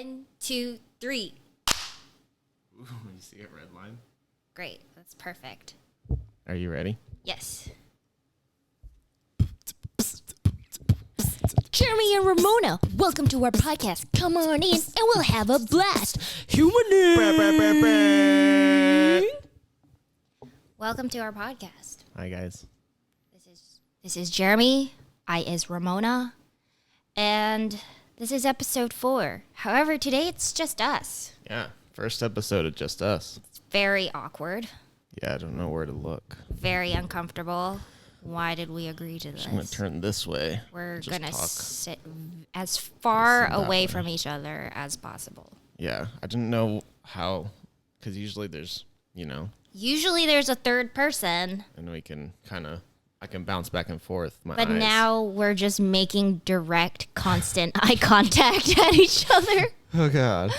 1, 2, 3. Ooh, you see a red line? Great. That's perfect. Are you ready? Yes. Jeremy and Ramona, welcome to our podcast. Come on in and we'll have a blast. Welcome to our podcast. Hi, guys. This is Jeremy. I is Ramona. And this is episode 4. However, today it's just us. Yeah, first episode of just us. It's very awkward. Yeah, I don't know where to look. Very uncomfortable. Why did we agree to this? I'm going to turn this way. We're Just going to talk. sit as far Listen that away way. from each other as possible. Yeah, I didn't know how, because usually there's, Usually there's a third person, and we can I can bounce back and forth. but eyes. now we're just making direct, constant eye contact at each other. Oh, God.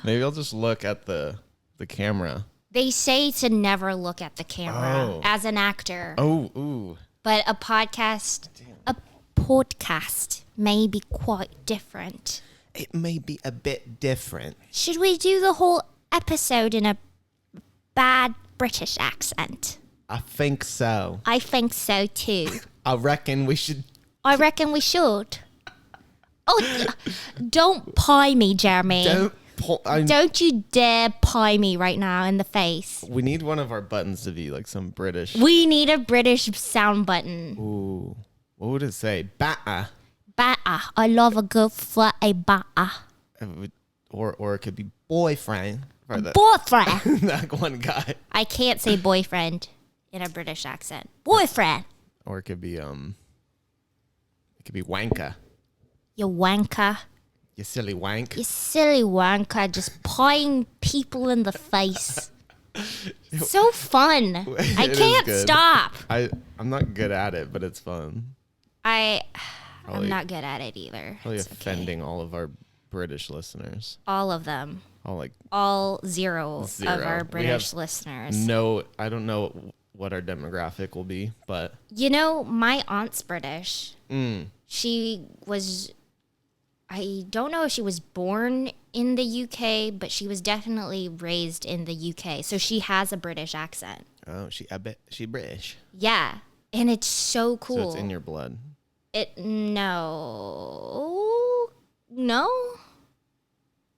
Maybe I'll just look at the camera. They say to never look at the camera as an actor. Oh, ooh. But a podcast may be quite different. It may be a bit different. Should we do the whole episode in a bad British accent? I think so. I think so too. I reckon we should. I reckon we should. Oh, don't pie me, Jeremy. Don't you dare pie me right now in the face. We need one of our buttons to be like some British. We need a British sound button. Ooh. What would it say? Batter. Batter. I love a good flatty batter. Or it could be boyfriend. For the, Boyfriend. that one guy. I can't say boyfriend in a British accent. Boyfriend. Or it could be wanker. You wanker. You silly wank. You silly wanker, just pieing people in the face. So fun. I It is can't good. stop. I'm not good at it, but it's fun. I'm Probably- not good at it either. Probably It's okay. offending all of our British listeners. All of them. All Zero of our We British have listeners. No, I don't know what our demographic will be, but You know, my aunt's British. Mm. She was, I don't know if she was born in the UK, but she was definitely raised in the UK. So she has a British accent. I bet she British. Yeah. And it's so cool. So it's in your blood. No.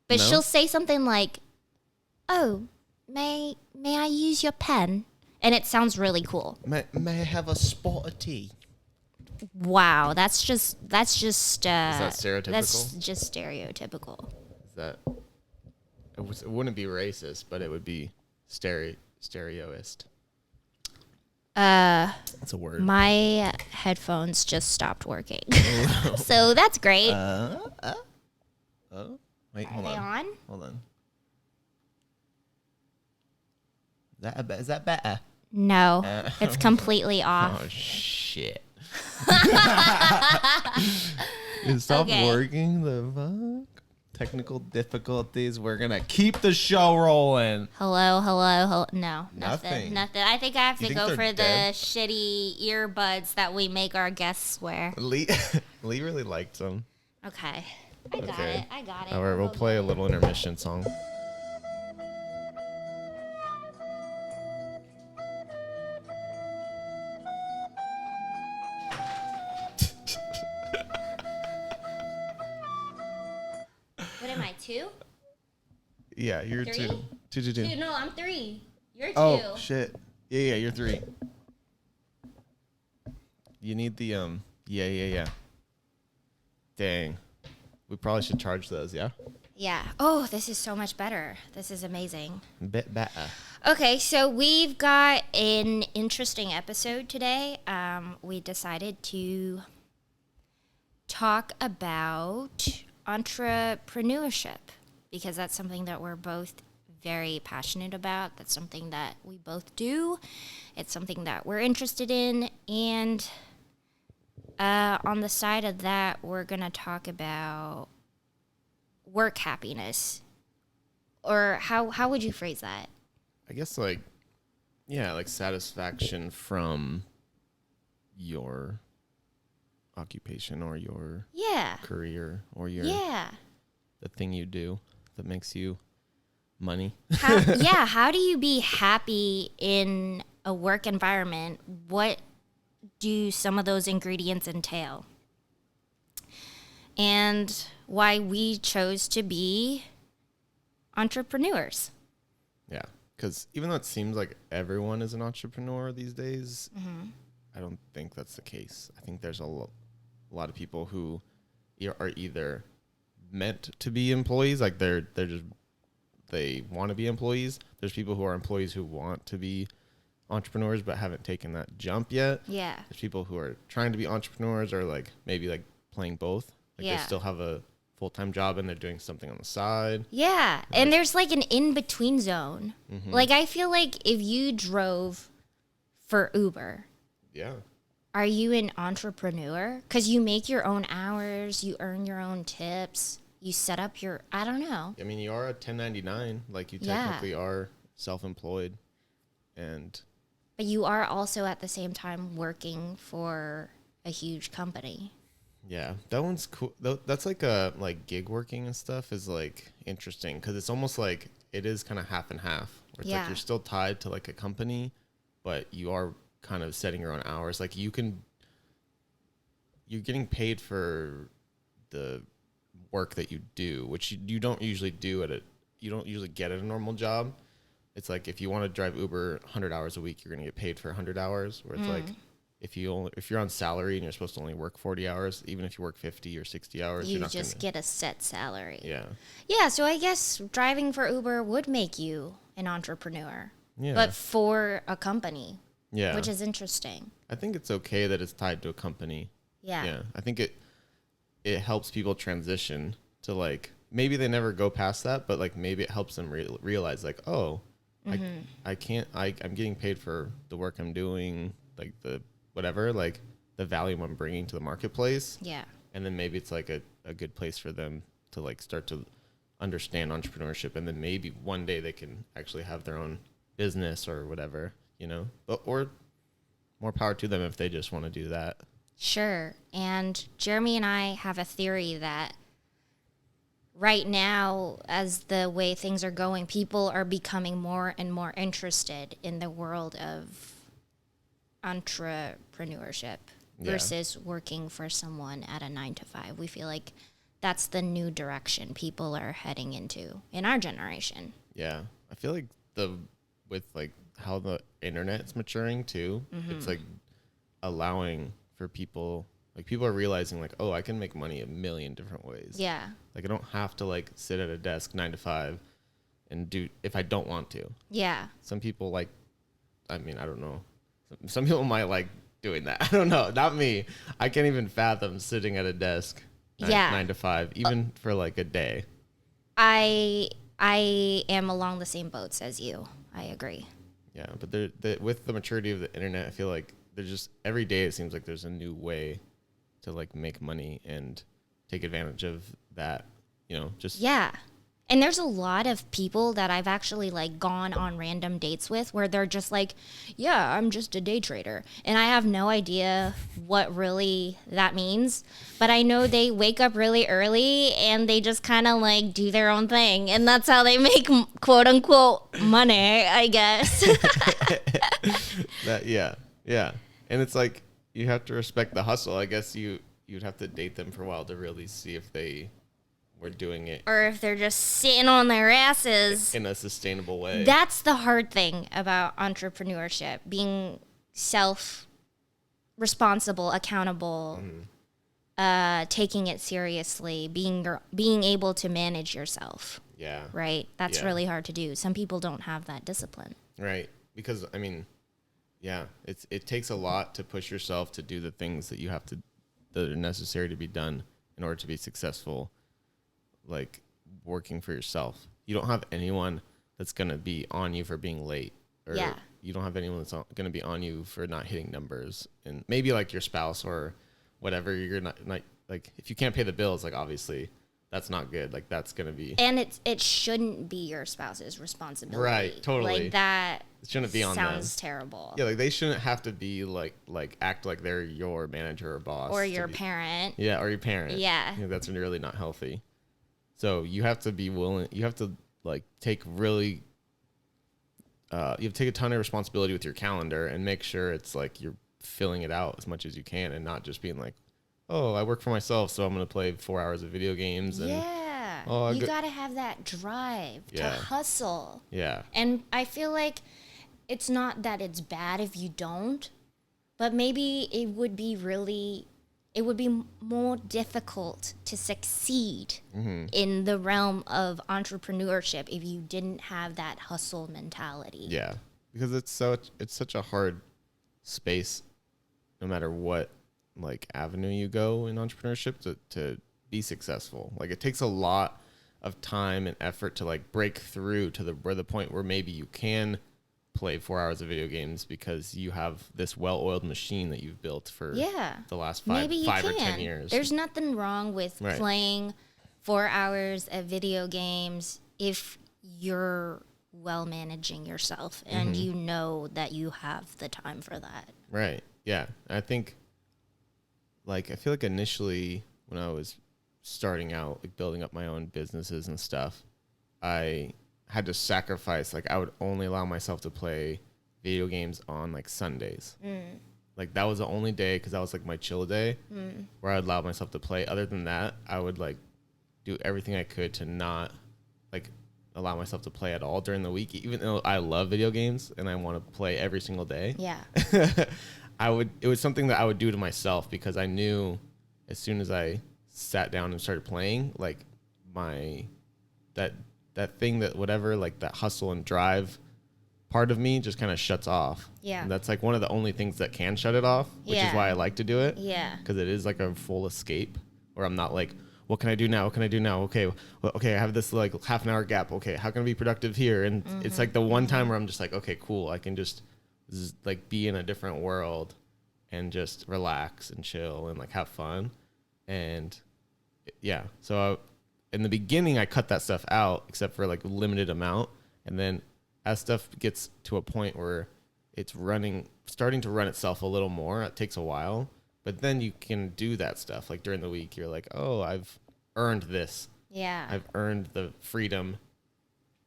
But No? she'll say something like, "Oh, may I use your pen?" And it sounds really cool. May I have a spot of tea? Wow, that's just stereotypical? That's just stereotypical. Is that? It wouldn't be racist, but it would be stereoist. That's a word. My headphones just stopped working. So that's great. Wait, Are hold they on? Hold on. Is that better? No, it's completely off. Oh shit! It stopped Okay. working. The fuck? Technical difficulties. We're gonna keep the show rolling. Hello. No, Nothing. nothing. I think I have You to think go they're for dead? the shitty earbuds that we make our guests wear. Lee really liked them. Okay. I got Okay. it. All right, we'll play a little intermission song. What am I, 2? Yeah, you're 3? 2. 2, no, I'm 3. You're 2. Oh shit! Yeah, you're 3. You need the Yeah. Dang, we probably should charge those. Yeah, Yeah. Oh, this is so much better. This is amazing. bit better. Okay, so we've got an interesting episode today. We decided to talk about entrepreneurship because that's something that we're both very passionate about. That's something that we both do. It's something that we're interested in. And on the side of that, we're going to talk about work happiness. Or how would you phrase that? I guess like satisfaction from your occupation or your Yeah. career or your Yeah. the thing you do that makes you money. How do you be happy in a work environment? What do some of those ingredients entail? And why we chose to be entrepreneurs. Yeah, because even though it seems like everyone is an entrepreneur these days, I don't think that's the case. I think there's a lot of people who are either meant to be employees, like they want to be employees. There's people who are employees who want to be entrepreneurs but haven't taken that jump yet. Yeah. There's people who are trying to be entrepreneurs or like maybe like playing both. Like they still have a full-time job and they're doing something on the side. Yeah. And there's like an in-between zone. Like I feel like if you drove for Uber, Yeah. are you an entrepreneur? Because you make your own hours, you earn your own tips, you set up I don't know. I mean, you are a 1099, like you technically are self-employed, But you are also at the same time working for a huge company. yeah, that one's cool. That's like gig working and stuff is like interesting because it's almost like it is kind of half and half. Where it's like you're still tied to like a company, but you are kind of setting your own hours. Like you're getting paid for the work that you do, which you don't usually do you don't usually get at a normal job. It's like if you want to drive Uber 100 hours a week, you're going to get paid for 100 hours. Where it's like if you're on salary and you're supposed to only work 40 hours, even if you work 50 or 60 hours, You you're not just get a set salary. Yeah. Yeah, so I guess driving for Uber would make you an entrepreneur. Yeah. But for a company. Yeah. Which is interesting. I think it's okay that it's tied to a company. Yeah. Yeah. I think it helps people transition to like, maybe they never go past that, but like maybe it helps them realize like, oh, I'm getting paid for the work I'm doing, like the whatever, like the value I'm bringing to the marketplace. Yeah. And then maybe it's like a good place for them to like start to understand entrepreneurship. And then maybe one day they can actually have their own business or whatever, or more power to them if they just want to do that. Sure. And Jeremy and I have a theory that right now, as the way things are going, people are becoming more and more interested in the world of entrepreneurship versus working for someone at a 9-to-5. We feel like that's the new direction people are heading into in our generation. Yeah. I feel like with like how the internet's maturing too, it's like allowing for people, like people are realizing like, oh, I can make money a million different ways. Yeah. Like I don't have to like sit at a desk 9 to 5 and do if I don't want to. Yeah. Some people I don't know. Some people might like doing that. I don't know. Not me. I can't even fathom sitting at a desk 9 to 5, even for like a day. I am along the same boats as you. I agree. Yeah, but with the maturity of the internet, I feel like there's just every day it seems like there's a new way to like make money and take advantage of that, Yeah. And there's a lot of people that I've actually like gone on random dates with where they're just like, yeah, I'm just a day trader. And I have no idea what really that means. But I know they wake up really early and they just kind of like do their own thing. And that's how they make quote unquote money, I guess. Yeah. And it's like, you have to respect the hustle. I guess you'd have to date them for a while to really see if they were doing it. Or if they're just sitting on their asses. In a sustainable way. That's the hard thing about entrepreneurship, being self-responsible, accountable, taking it seriously, being able to manage yourself. Yeah. Right? That's really hard to do. Some people don't have that discipline. Right. Because, it takes a lot to push yourself to do the things that that are necessary to be done in order to be successful, like working for yourself. You don't have anyone that's going to be on you for being late. Or you don't have anyone that's going to be on you for not hitting numbers. And maybe like your spouse or whatever, you're not like, if you can't pay the bills, like obviously that's not good. Like that's going to be. And it shouldn't be your spouse's responsibility. Right. Totally. Like that. It shouldn't be on them. Sounds terrible. Yeah, like they shouldn't have to be like act like they're your manager or boss. Or your parent. Yeah, or your parent. Yeah. That's really not healthy. So you have to be willing, you have to like take really, you have to take a ton of responsibility with your calendar and make sure it's like you're filling it out as much as you can and not just being like, oh, I work for myself, so I'm going to play 4 hours of video games. And, Yeah. oh, You got to have that drive to hustle. Yeah. And I feel like it's not that it's bad if you don't, but maybe it would be more difficult to succeed in the realm of entrepreneurship if you didn't have that hustle mentality. Yeah. Because it's such a hard space no matter what like avenue you go in entrepreneurship to be successful. Like it takes a lot of time and effort to like break through to the point where maybe you can play 4 hours of video games because you have this well-oiled machine that you've built for the last five or 10 years. There's nothing wrong with playing 4 hours of video games if you're well managing yourself and you know that you have the time for that. Right. Yeah. I think like I feel like initially when I was starting out, like building up my own businesses and stuff, I had to sacrifice, like I would only allow myself to play video games on like Sundays. Like that was the only day, because that was like my chill day where I'd allow myself to play. Other than that, I would like do everything I could to not like allow myself to play at all during the week, even though I love video games and I want to play every single day. Yeah. It was something that I would do to myself because I knew as soon as I sat down and started playing, like that thing that whatever, like that hustle and drive part of me just kind of shuts off. Yeah. And that's like one of the only things that can shut it off, which is why I like to do it. Yeah. Because it is like a full escape where I'm not like, what can I do now? What can I do now? Okay. Well, okay. I have this like half an hour gap. Okay. How can I be productive here? And it's like the one time where I'm just like, okay, cool. I can just like be in a different world and just relax and chill and like have fun. And yeah. So in the beginning, I cut that stuff out except for like a limited amount. And then as stuff gets to a point where it's starting to run itself a little more, it takes a while. But then you can do that stuff. Like during the week, you're like, oh, I've earned this. Yeah. I've earned the freedom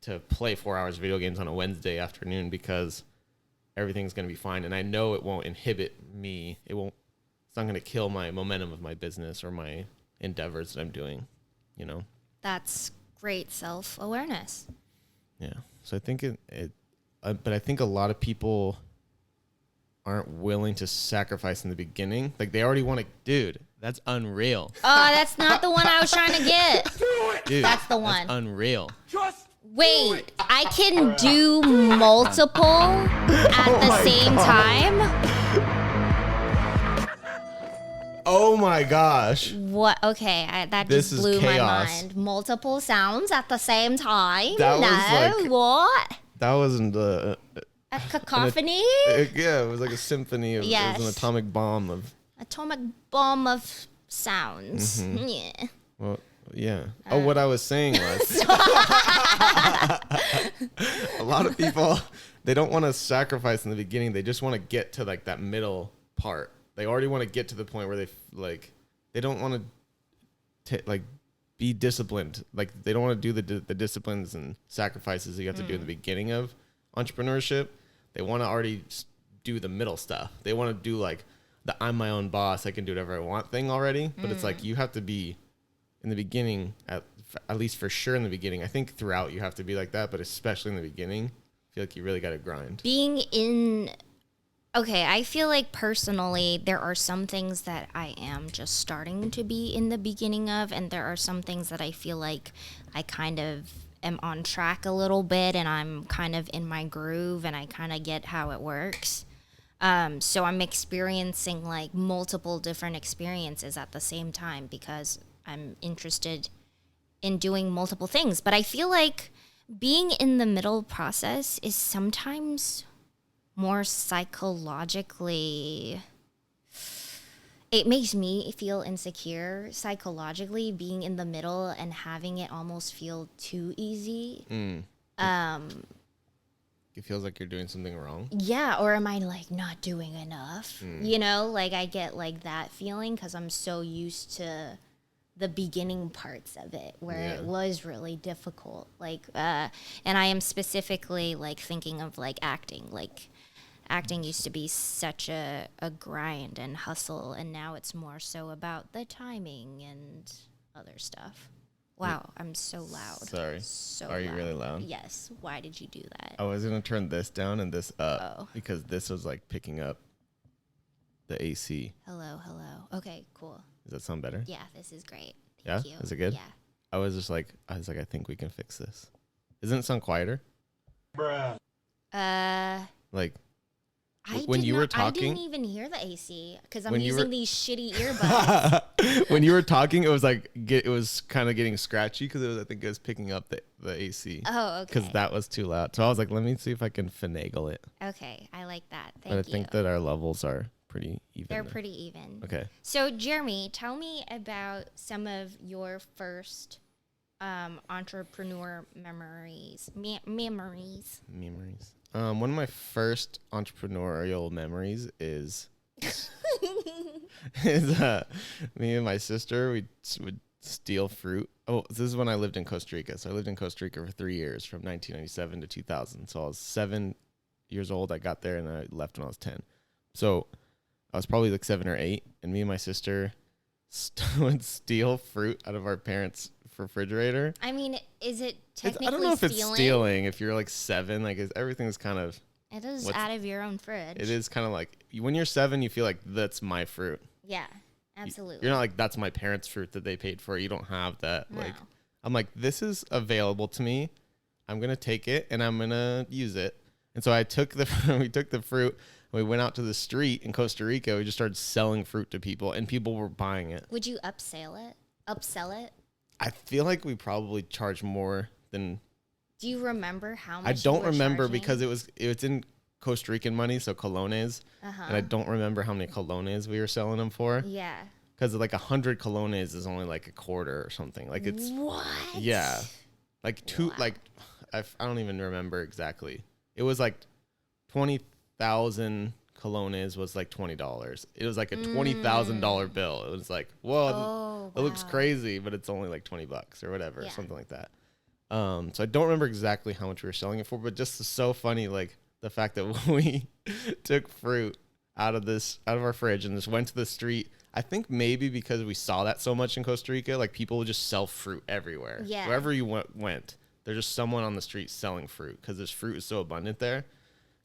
to play 4 hours of video games on a Wednesday afternoon because everything's going to be fine. And I know it won't inhibit me. It's not going to kill my momentum of my business or my endeavors that I'm doing, you know? That's great self-awareness. Yeah. So I think but I think a lot of people aren't willing to sacrifice in the beginning. Like they already want to, dude, that's unreal. Oh, that's not the one I was trying to get. Dude, that's the one. That's unreal. Wait, I can do multiple at the same time? Oh my gosh. What? Okay, that This just blew is my chaos. mind. Multiple sounds at the same time? That no, was like- what? That wasn't A cacophony? yeah, it was like a symphony of, it Yes. was an atomic bomb of, Atomic bomb of sounds. Mm-hmm. Yeah. well, yeah. What I was saying was a lot of people, they don't want to sacrifice in the beginning. They just want to get to like that middle part. They already want to get to the point where they don't want to like be disciplined. Like they don't want to do the disciplines and sacrifices that you have to do in the beginning of entrepreneurship. They want to already do the middle stuff. They want to do like the I'm my own boss, I can do whatever I want thing already. But it's like you have to be in the beginning, at least for sure in the beginning. I think throughout you have to be like that, but especially in the beginning, I feel like you really got to grind. Okay, I feel like personally there are some things that I am just starting to be in the beginning of, and there are some things that I feel like I kind of am on track a little bit and I'm kind of in my groove and I kind of get how it works. So I'm experiencing like multiple different experiences at the same time because I'm interested in doing multiple things. But I feel like being in the middle process is sometimes more psychologically, it makes me feel insecure psychologically being in the middle and having it almost feel too easy. It feels like you're doing something wrong. Yeah, or am I like not doing enough? You know, like I get like that feeling because I'm so used to the beginning parts of it where Yeah. it was really difficult. Like, and I am specifically like thinking of like acting. Like, acting used to be such a grind and hustle, and now it's more so about the timing and other stuff. Wow, I'm so loud. Sorry. So Are you really loud? Yes. Why did you do that? I was gonna turn this down and this up Oh. because this was like picking up the AC. Hello. Okay, cool. Does that sound better? Yeah, this is great. Yeah? Thank you. Is it good? Yeah. I was like, I think we can fix this. Doesn't it sound quieter? Like when you were I talking, didn't even hear the AC because I'm When you using were- these shitty earbuds. when you were talking, it was like it was kind of getting scratchy because I think it was picking up the AC. Oh, okay. Because that was too loud. So I was like, let me see if I can finagle it. Okay, I like that. Thank But I you. think that our levels are pretty even. They're now. pretty even. Okay. So, Jeremy, tell me about some of your first entrepreneur memories. Memories. One of my first entrepreneurial memories is me and my sister would steal fruit. Oh, this is when I lived in Costa Rica. So I lived in Costa Rica for 3 years, from 1997 to 2000. So I was 7 years old. I got there and I left when I was 10. So I was probably like 7 or 8, and me and my sister would steal fruit out of our parents' refrigerator. I mean, is it technically I don't know if stealing? it's stealing. If you're like 7, like everything's kind of. It is out of your own fridge. It is kind of like when you're 7, you feel like that's my fruit. Yeah, absolutely. You're not like that's my parents' fruit that they paid for. You don't have that. No. Like I'm like, this is available to me. I'm gonna take it and I'm gonna use it. And so I took we took the fruit. And we went out to the street in Costa Rica. We just started selling fruit to people, and people were buying it. Would you upsell it? I feel like we probably charged more than. Do you remember how much? I don't you were remember charging? because it's in Costa Rican money, so colones, and I don't remember how many colones we were selling them for. Yeah. Because like 100 colones is only like a quarter or something. Like it's What? yeah, like two Wow. like I don't even remember exactly. It was like 20,000 colones was like $20. It was like a $20,000 bill. It was like whoa, it looks wow. crazy, but it's only like $20 or whatever, Yeah. something like that. So I don't remember exactly how much we were selling it for, but just so funny, like the fact that we took fruit out of our fridge and just went to the street. I think maybe because we saw that so much in Costa Rica, like people would just sell fruit everywhere. Yeah. Wherever you went, there's just someone on the street selling fruit because this fruit is so abundant there.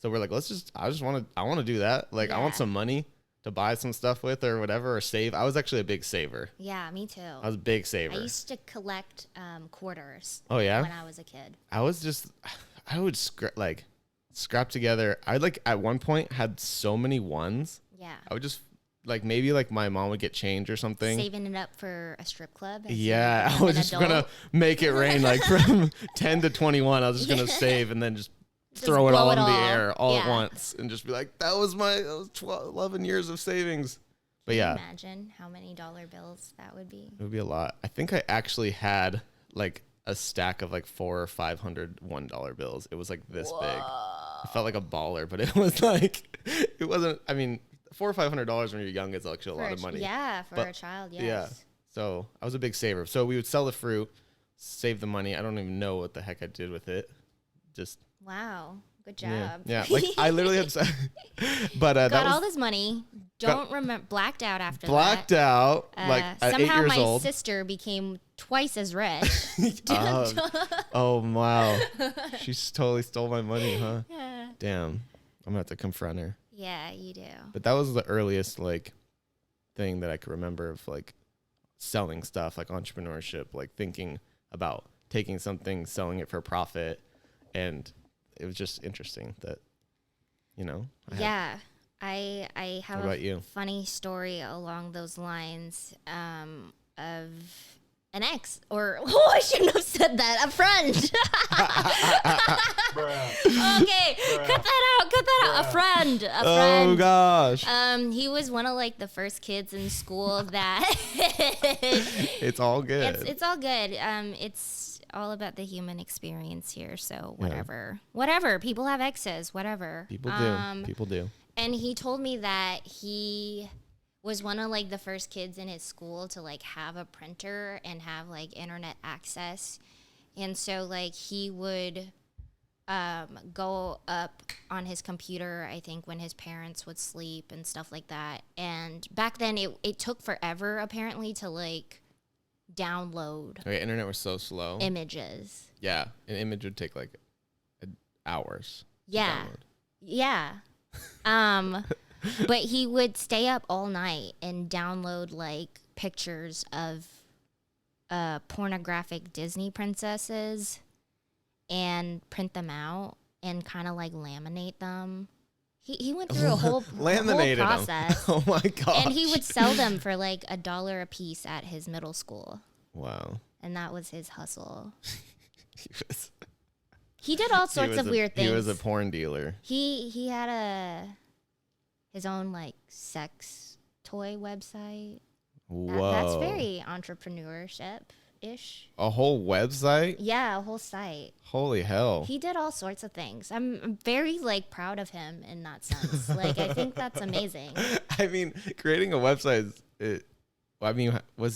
So we're like, I want to do that. Like I want Yeah. some money to buy some stuff with or whatever, or save. I was actually a big saver. Yeah, me too. I was a big saver. I used to collect quarters. Oh, yeah? When I was a kid. I would scrap together. I like at one point had so many ones. Yeah. I would just like maybe like my mom would get change or something. Saving it up for a strip club. as Yeah, you I become was an just adult. gonna make it rain like from 10 to 21. I was just gonna save and then just throw it blow all it in the all. air all at Yeah. once and just be like, that was 11 years of savings. But Can you yeah, imagine how many dollar bills that would be? it would be a lot. I think I actually had like a stack of like 400 or 500 $1 bills. It was like this big. I felt like a baller, but it was like, it wasn't, I mean, $400 or $500 when you're young is actually a lot of money. Yeah, for But- a child, yes. Yeah. So I was a big saver. So we would sell the fruit, save the money. I don't even know what the heck I did with it. Just Wow. Good yeah, job. yeah. Like I literally had, but that Got was all this money. Don't remember. Blacked out after blacked that. out. Like at 8 somehow years my old. sister became twice as rich. Oh wow, she totally stole my money, huh? Yeah. Damn, I'm gonna have to confront her. Yeah, you do. But that was the earliest like thing that I could remember of like selling stuff, like entrepreneurship, like thinking about taking something, selling it for profit, and it was just interesting that, you know. I have What about you? funny story along those lines of an ex, or I shouldn't have said that. A friend. Okay, cut that out. A friend. Oh gosh, He was one of like the first kids in school that. it's all good. It's all good. It's all about the human experience here. So whatever. People have exes. Whatever. People do. People do. And he told me that he was one of like the first kids in his school to like have a printer and have like internet access. And so like he would go up on his computer, I think, when his parents would sleep and stuff like that. And back then it took forever apparently to like download internet was so slow. Images. Yeah, an image would take like hours. Yeah. Yeah. But he would stay up all night and download like pictures of pornographic Disney princesses and print them out and kind of like laminate them. He went through a whole process. Oh my god! And he would sell them for like $1 a piece at his middle school. Wow. And that was his hustle. He did all sorts of weird things. He was a porn dealer. He had his own like sex toy website. Whoa. That's very entrepreneurship-ish. A whole website? Yeah, a whole site. Holy hell. He did all sorts of things. I'm very like proud of him in that sense. Like I think that's amazing. I mean, creating a website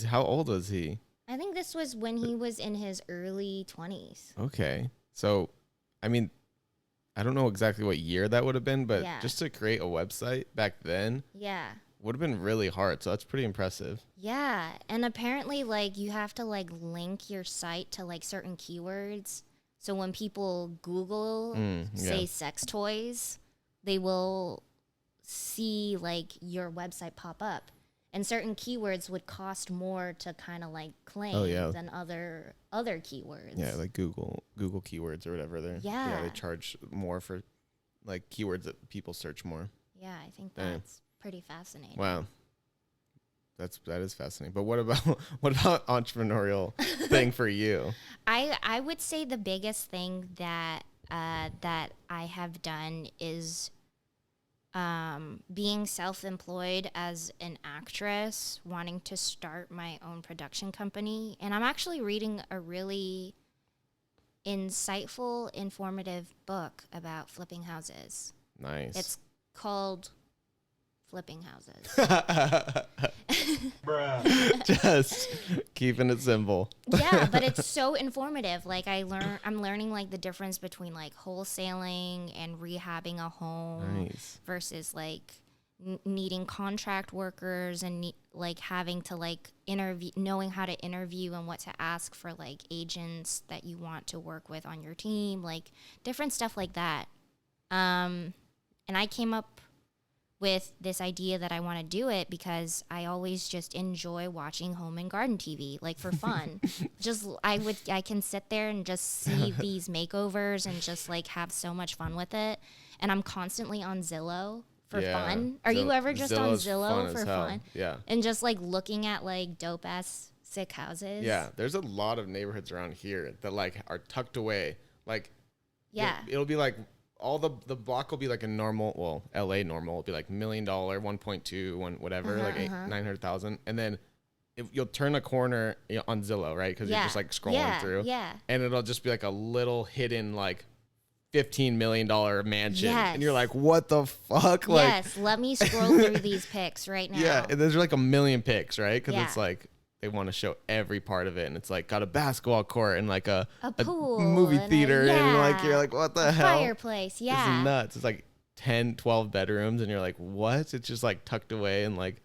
how old was he? I think this was when he was in his early 20s. Okay. So, I mean, I don't know exactly what year that would have been, but just to create a website back then would have been really hard. So that's pretty impressive. Yeah. And apparently, like, you have to, like, link your site to, like, certain keywords. So when people Google, say, sex toys, they will see, like, your website pop up. And certain keywords would cost more to kind of like claim than other keywords. Yeah, like Google keywords or whatever. Yeah, they charge more for like keywords that people search more. Yeah, I think that's pretty fascinating. Wow, that is fascinating. But what about entrepreneurial thing for you? I would say the biggest thing that that I have done is being self-employed as an actress, wanting to start my own production company. And I'm actually reading a really insightful, informative book about flipping houses. Nice. It's called Flipping Houses. Just keeping it simple. Yeah, but it's so informative. Like I'm learning like the difference between like wholesaling and rehabbing a home versus like needing contract workers and like having to like knowing how to interview and what to ask for like agents that you want to work with on your team, like different stuff like that. And I came up with this idea that I want to do it because I always just enjoy watching home and garden TV, like for fun. I can sit there and just see these makeovers and just like have so much fun with it. And I'm constantly on Zillow for fun. Are you ever just Zillow's on Zillow for fun? Yeah. And just like looking at like dope ass sick houses. Yeah, there's a lot of neighborhoods around here that like are tucked away. Like it'll be like all the block will be like a normal, LA normal will be like $1 million, 1.2, whatever, like 900,000. And then you'll turn a corner on Zillow, right? Because you're just like scrolling through. Yeah. And it'll just be like a little hidden like $15 million mansion. Yes. And you're like, what the fuck? Like, yes, let me scroll through these pics right now. Yeah, and there's like a million pics, right? Because it's like they want to show every part of it, and it's like got a basketball court and like a pool, movie theater, and like you're like, what the hell? Fireplace, yeah. It's nuts. It's like 10, 12 bedrooms, and you're like, what? It's just like tucked away and like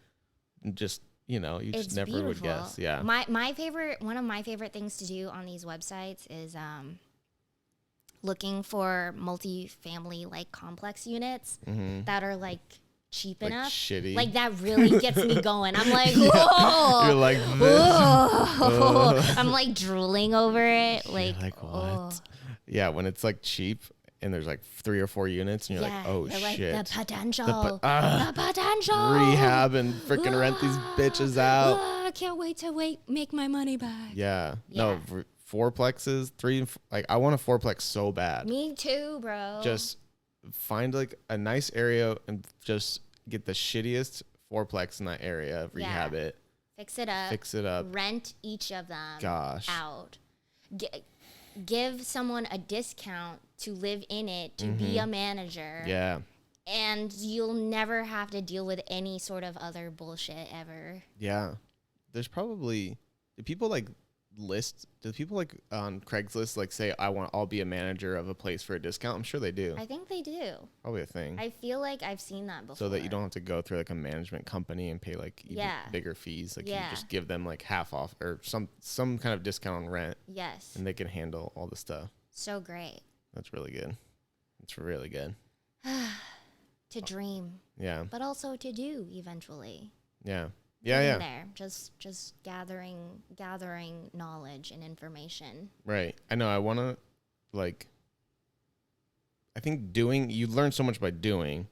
just, you know, you just never would guess. Yeah. One of my favorite things to do on these websites is looking for multi-family like complex units that are like cheap enough. Shitty. Like that really gets me going. I'm like, whoa. You're like this. I'm like drooling over it. Like, you're like, what? Yeah, when it's like cheap and there's like 3 or 4 units and you're like, oh shit. Like the potential. The potential. Rehab and freaking rent these bitches out. I can't wait to make my money back. Yeah. No, fourplexes, 3, like I want a fourplex so bad. Me too, bro. Just find like a nice area and just get the shittiest fourplex in that area, rehab it, fix it up, rent each of them out, give someone a discount to live in it, to be a manager, and you'll never have to deal with any sort of other bullshit ever. Yeah. There's probably, do people like on Craigslist like say I'll be a manager of a place for a discount? I'm sure they do. I think they do. Probably a thing. I feel like I've seen that before. So that you don't have to go through like a management company and pay like even bigger fees. Like you just give them like half off or some kind of discount on rent. Yes. And they can handle all the stuff. So great. That's really good. It's really good. To dream. Yeah. But also to do eventually. Yeah. There, just gathering knowledge and information. Right. I know. I want to, like, I think you learn so much by doing.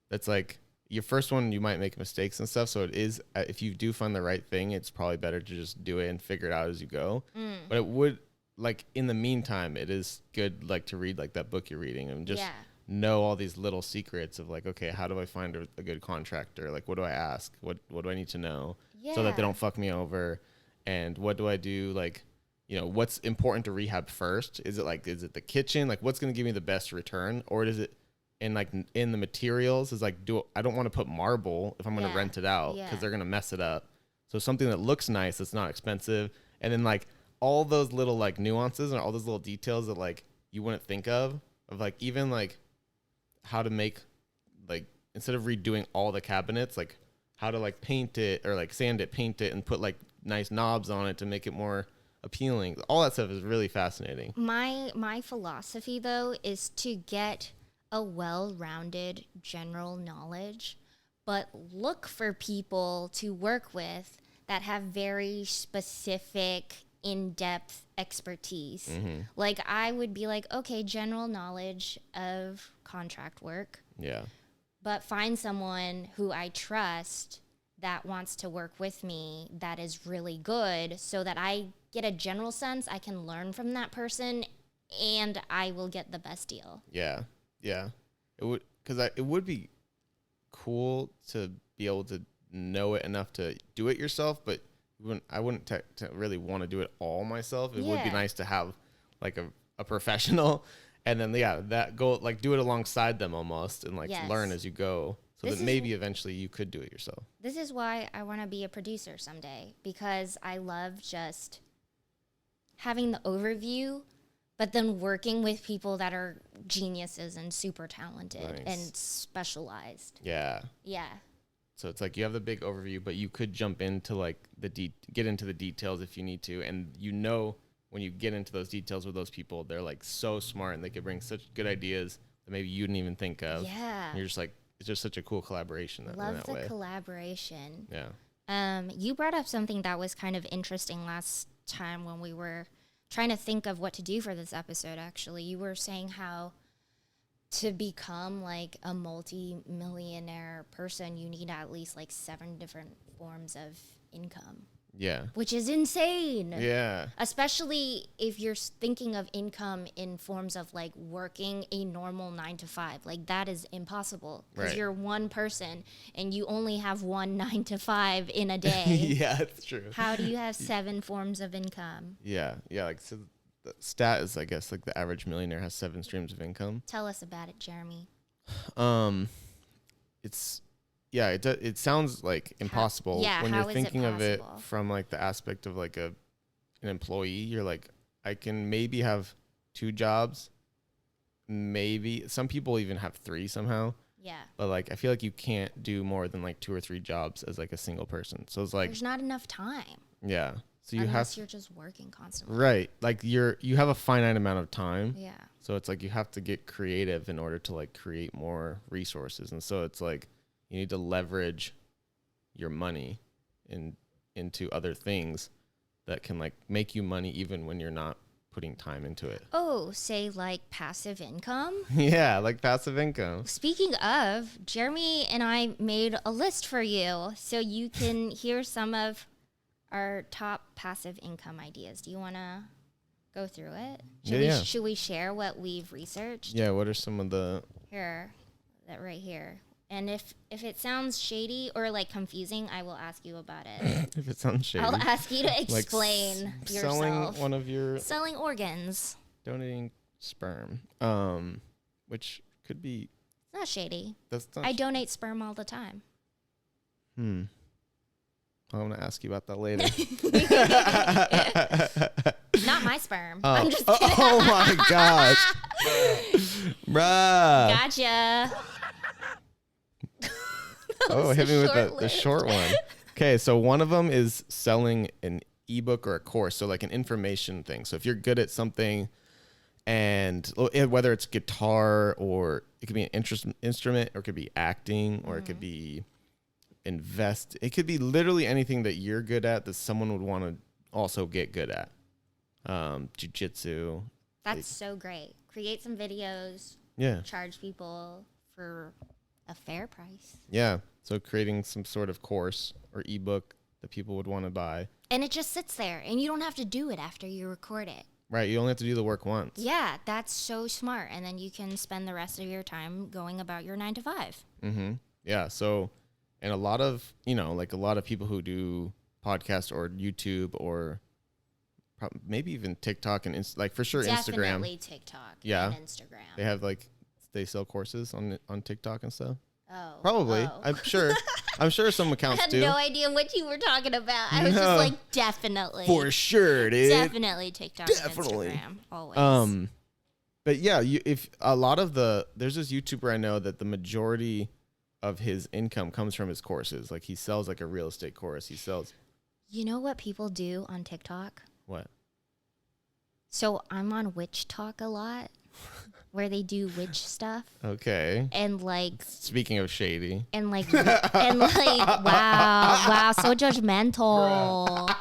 That's like your first one, you might make mistakes and stuff. So it is, if you do find the right thing, it's probably better to just do it and figure it out as you go. But it would, like, in the meantime, it is good, like, to read like that book you're reading and just know all these little secrets of like, okay, how do I find a good contractor? Like, what do I ask? What do I need to know so that they don't fuck me over? And what do I do? Like, you know, what's important to rehab first? Is it the kitchen? Like, what's going to give me the best return? Or is it in the materials? Is like, I don't want to put marble if I'm going to rent it out because they're going to mess it up. So something that looks nice, that's not expensive. And then like all those little like nuances and all those little details that like you wouldn't think of like even like how to make, like, instead of redoing all the cabinets, like how to like paint it or like sand it, paint it, and put like nice knobs on it to make it more appealing. All that stuff is really fascinating. My philosophy though is to get a well-rounded general knowledge, but look for people to work with that have very specific in-depth expertise. Like I would be like, okay, general knowledge of contract work. Yeah. But find someone who I trust that wants to work with me that is really good so that I get a general sense, I can learn from that person and I will get the best deal. Yeah. Yeah. It would be cool to be able to know it enough to do it yourself, but I wouldn't really want to do it all myself. It would be nice to have like a professional, and then that go like do it alongside them almost, and like learn as you go, so that maybe eventually you could do it yourself. This is why I want to be a producer someday, because I love just having the overview, but then working with people that are geniuses and super talented and specialized. Yeah. Yeah. So it's like you have the big overview, but you could jump into like get into the details if you need to. And you know, when you get into those details with those people, they're like so smart and they could bring such good ideas that maybe you didn't even think of. Yeah. And you're just like, it's just such a cool collaboration. Love the collaboration. Yeah. You brought up something that was kind of interesting last time when we were trying to think of what to do for this episode, actually. You were saying how to become like a multi-millionaire person, you need at least like 7 different forms of income. Yeah. Which is insane. Yeah. Especially if you're thinking of income in forms of like working a normal 9 to 5. Like that is impossible because you're one person and you only have one 9 to 5 in a day. Yeah, it's true. How do you have 7 forms of income? Yeah. Yeah. Like, so the stat is, I guess, like the average millionaire has 7 streams of income. Tell us about it, Jeremy. It sounds like impossible when you're thinking of it from like the aspect of like an employee. You're like, I can maybe have 2 jobs, maybe some people even have 3 somehow. Yeah. But like, I feel like you can't do more than like 2 or 3 jobs as like a single person. So it's like, there's not enough time. Yeah. So unless you're just working constantly. Right. Like you have a finite amount of time. Yeah. So it's like you have to get creative in order to like create more resources. And so it's like you need to leverage your money into other things that can like make you money even when you're not putting time into it. Oh, say like passive income? Yeah, like passive income. Speaking of, Jeremy and I made a list for you so you can hear some of our top passive income ideas. Do you want to go through it? Should we share what we've researched? Yeah, what are some of the... Here, that right here. And if it sounds shady or like confusing, I will ask you about it. If it sounds shady. I'll ask you to explain like yourself. Selling one of your... Selling organs. Donating sperm. Which could be... Not shady. That's not I donate sperm all the time. I'm gonna ask you about that later. Not my sperm. Oh. I'm just kidding. Oh my gosh, bruh. Gotcha. Oh, was hit me with the short-lived. short one. Okay, so one of them is selling an ebook or a course, so like an information thing. So if you're good at something, and whether it's guitar or it could be an instrument, or it could be acting, or it could be it could be literally anything that you're good at that someone would want to also get good at. Jiu-jitsu. That's so great. Create some videos. Yeah. Charge people for a fair price. Yeah. So creating some sort of course or ebook that people would want to buy. And it just sits there, and you don't have to do it after you record it. Right. You only have to do the work once. Yeah, that's so smart. And then you can spend the rest of your time going about your 9 to 5. Mm-hmm. Yeah. So, and a lot of, like a lot of people who do podcasts or YouTube or maybe even TikTok and like for sure Definitely Instagram. TikTok Yeah. and Instagram. They have they sell courses on TikTok and stuff. Oh. Probably. Oh. I'm sure some I accounts had do. no idea what you were talking about. I was No. just like, definitely. For sure, dude. Definitely TikTok Definitely. and Instagram. Always. But yeah, if a lot of there's this YouTuber I know that the majority of his income comes from his courses. Like he sells like a real estate course. He sells. You know what people do on TikTok? What? So I'm on Witch Talk a lot, where they do witch stuff. Okay. And like, Speaking of shady. wow, so judgmental.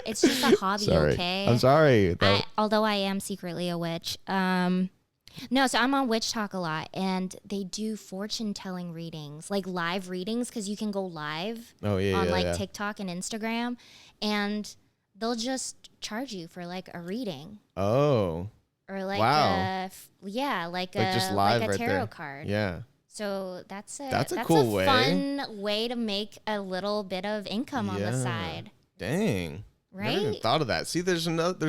It's just a hobby, Sorry. okay? I'm sorry. Although I am secretly a witch. No, so I'm on Witch Talk a lot, and they do fortune telling readings, like live readings, because you can go live on TikTok and Instagram, and they'll just charge you for like a reading. Oh. Or like just live a right tarot there. card. Yeah. So that's a cool way. Fun way to make a little bit of income on the side. Dang. Right? Never even thought of that. See, there's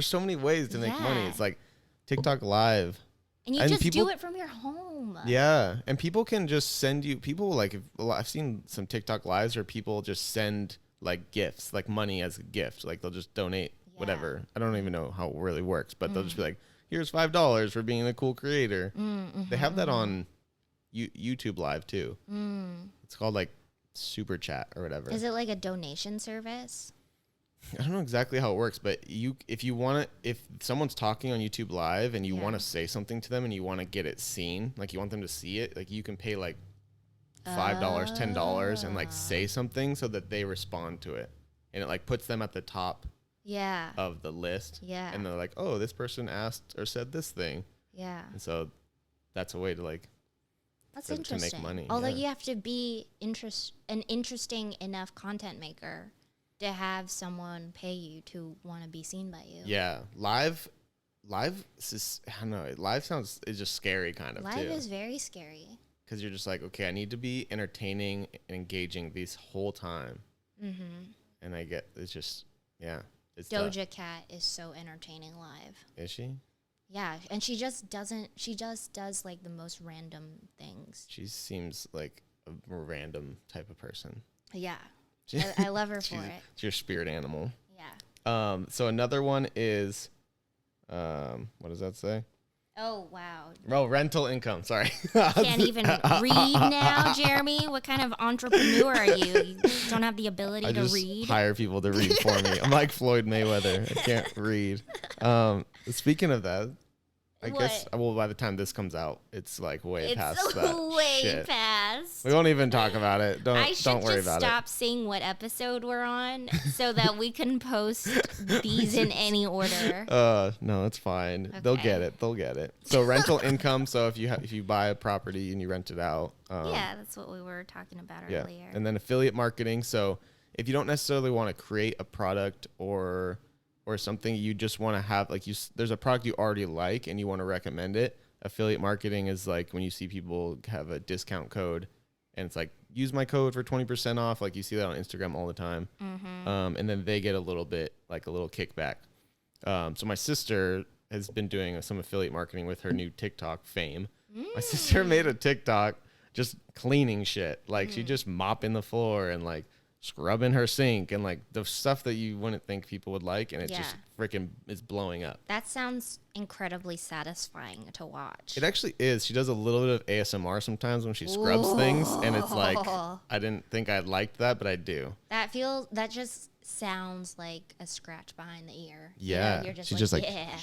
so many ways to make money. It's like TikTok Live. And you just do it from your home. Yeah. And people can just send you, I've seen some TikTok Lives where people just send like gifts, like money as a gift. Like they'll just donate whatever. I don't even know how it really works, but they'll just be like, here's $5 for being a cool creator. They have that on YouTube Live too. It's called like Super Chat or whatever. Is it like a donation service? I don't know exactly how it works, but if someone's talking on YouTube Live and you want to say something to them and you want to get it seen, like you want them to see it, like you can pay like $5, $10 and like say something so that they respond to it, and it like puts them at the top of the list. Yeah. And they're like, oh, this person asked or said this thing. Yeah. And so that's a way to like that's interesting. To make money. Although you have to be an interesting enough content maker to have someone pay you to want to be seen by you. Yeah. Live is just, I don't know. Live it's just scary kind of Live too. is very scary. Because you're just like, okay, I need to be entertaining and engaging this whole time. And it's just, yeah. It's Doja Cat is so entertaining live. Is she? Yeah, and she just does like the most random things. She seems like a random type of person. Yeah. I love her for it. It's your spirit animal. Yeah. So another one is, what does that say? Oh, wow. Oh, rental income. Sorry. Can't even read now, Jeremy. What kind of entrepreneur are you? You don't have the ability to read? I hire people to read for me. I'm like Floyd Mayweather. I can't read. Speaking of that, I guess, well, by the time this comes out, it's like way past that way shit. past. We won't even talk about it. Don't worry about it. I should just stop saying what episode we're on so that we can post these in any order. No, it's fine. Okay. They'll get it. So rental income. So if you buy a property and you rent it out. Yeah, that's what we were talking about earlier. And then affiliate marketing. So if you don't necessarily want to create a product or something, you just want to have there's a product you already like and you want to recommend it. Affiliate marketing is like when you see people have a discount code and it's like, use my code for 20% off. Like you see that on Instagram all the time. And then they get a little bit, like a little kickback. So my sister has been doing some affiliate marketing with her new TikTok fame. My sister made a TikTok just cleaning shit. Like she just mopping the floor and like scrubbing her sink and like the stuff that you wouldn't think people would like, and it just freaking is blowing up. That sounds incredibly satisfying to watch. It actually is. She does a little bit of ASMR sometimes when she scrubs things, and it's like I didn't think I liked that, but I do. That just sounds like a scratch behind the ear. Yeah, you know, you're just she's like, just like,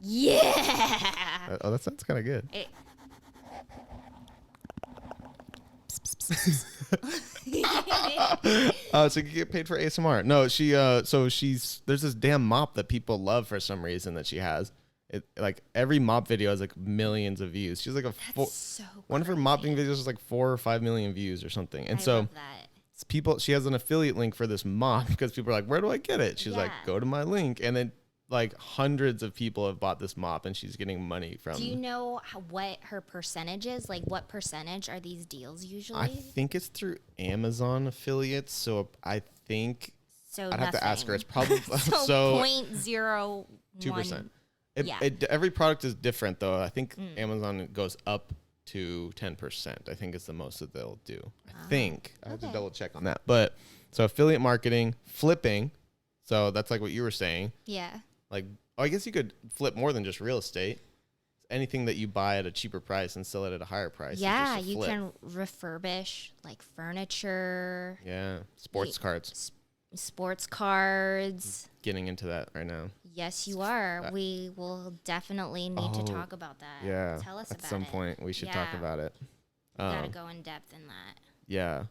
yeah. Oh, that sounds kind of good. So you get paid for ASMR. No, she there's this damn mop that people love for some reason that she has. It like every mop video has like millions of views. She's like one of her mopping videos is like 4 or 5 million views or something. And I love that. She has an affiliate link for this mop because people are like, where do I get it? She's like, go to my link, and then like hundreds of people have bought this mop, and she's getting money from. Do you know what her percentage is? Like, what percentage are these deals usually? I think it's through Amazon affiliates. So I think I'd have to ask her. It's probably so 0.02%. Every product is different though. I think Amazon goes up to 10%. I think it's the most that they'll do. I think I have to double check on that. But so affiliate marketing, flipping. So that's like what you were saying. Yeah. Like, I guess you could flip more than just real estate. Anything that you buy at a cheaper price and sell it at a higher price. Yeah, you can refurbish like furniture. Yeah, sports cards. Sports cards. Getting into that right now. Yes, you are. We will definitely need to talk about that. Yeah. Tell us about it. At some point, we should talk about it. We gotta go in depth in that. Yeah.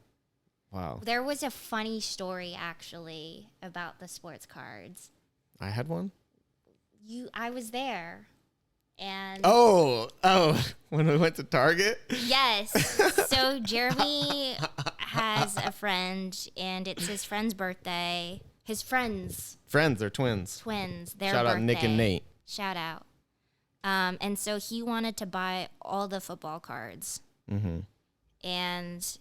Wow. There was a funny story actually about the sports cards. I had one? I was there. And when we went to Target? Yes. So Jeremy has a friend, and it's his friend's birthday. His friends. Friends, they're twins. Twins. Their Shout birthday. out Nick and Nate. Shout out. And so he wanted to buy all the football cards. Mm-hmm. And